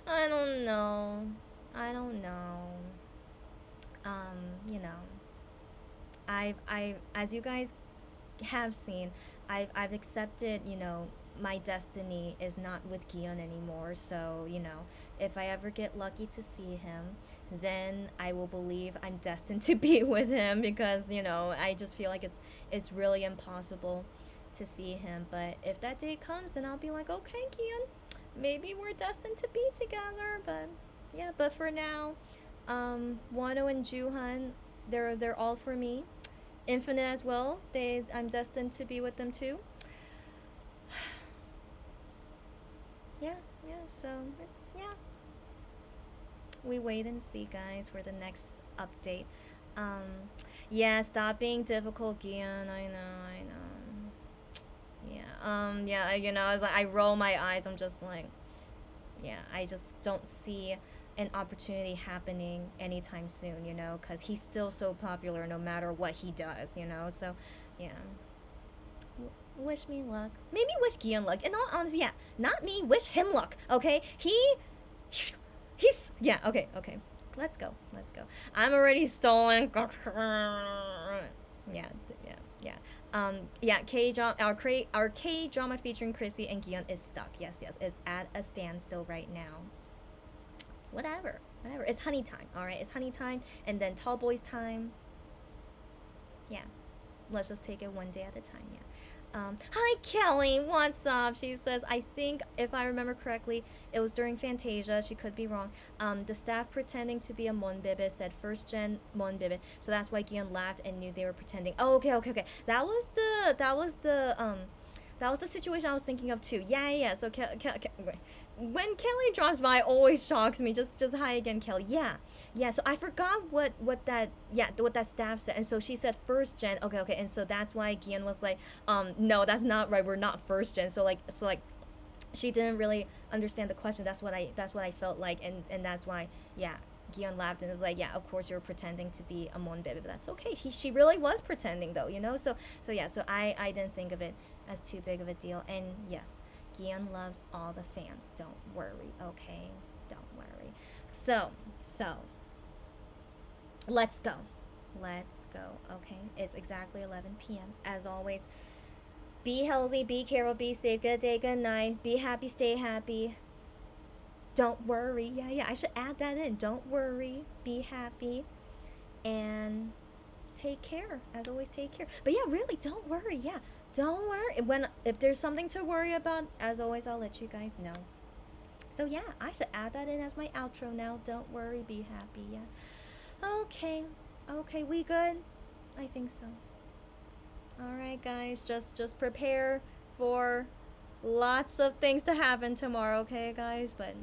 I don't know. I as you guys have seen, I've accepted, my destiny is not with Gion anymore. So, if I ever get lucky to see him, then I will believe I'm destined to be with him, because, I just feel like it's really impossible to see him. But if that day comes, then I'll be like, okay, Gion, maybe we're destined to be together. But yeah, but for now, Wano and Juhan, they're all for me. Infinite as well. I'm destined to be with them too. Yeah, yeah. So it's yeah. We wait and see, guys, for the next update. Um, yeah. Stop being difficult, Gian. I know. I know. Yeah. Yeah. You know, as I roll my eyes, I'm just like, yeah. I just don't see an opportunity happening anytime soon. You know, because he's still so popular, no matter what he does. You know. So, yeah. Wish me luck. Maybe wish Gian luck. In all honesty, yeah, not me. Wish him luck. Okay, he's yeah. Okay, okay. Let's go. Let's go. I'm already stolen. Yeah, yeah, yeah. Yeah. K drama. Our K drama featuring Chrissy and Gian is stuck. Yes, yes. It's at a standstill right now. Whatever, whatever. It's honey time. All right, it's honey time, and then tall boys time. Yeah. Let's just take it one day at a time. Yeah. Hi Kelly, what's up? She says, I think if I remember correctly, it was during Fantasia. She could be wrong. The staff pretending to be a Monbebe said first gen Monbebe, so that's why Gian laughed and knew they were pretending. Oh, okay, okay, okay. That was the situation I was thinking of too. Yeah, yeah. So when Kelly drops by, always shocks me. Just hi again, Kelly. Yeah, yeah. So I forgot what that staff said, and so she said first gen. Okay, okay. And so that's why Gian was like, no, that's not right. We're not first gen. So like, she didn't really understand the question. That's what I felt like, and that's why yeah. Gian laughed and was like, "Yeah, of course you're pretending to be a Monbebe, but that's okay. She really was pretending though, you know. So yeah. So I didn't think of it as too big of a deal. And yes, Gian loves all the fans. Don't worry, okay? Don't worry. So let's go. Let's go. Okay, it's exactly 11 p.m. As always, be healthy, be careful, be safe. Good day, good night. Be happy, stay happy. Don't worry. Yeah, yeah. I should add that in. Don't worry. Be happy. And take care. As always, take care. But yeah, really, don't worry. Yeah. Don't worry. If there's something to worry about, as always, I'll let you guys know. So yeah, I should add that in as my outro now. Don't worry, be happy. Yeah. Okay. Okay, we good? I think so. Alright guys, just prepare for lots of things to happen tomorrow, okay guys? But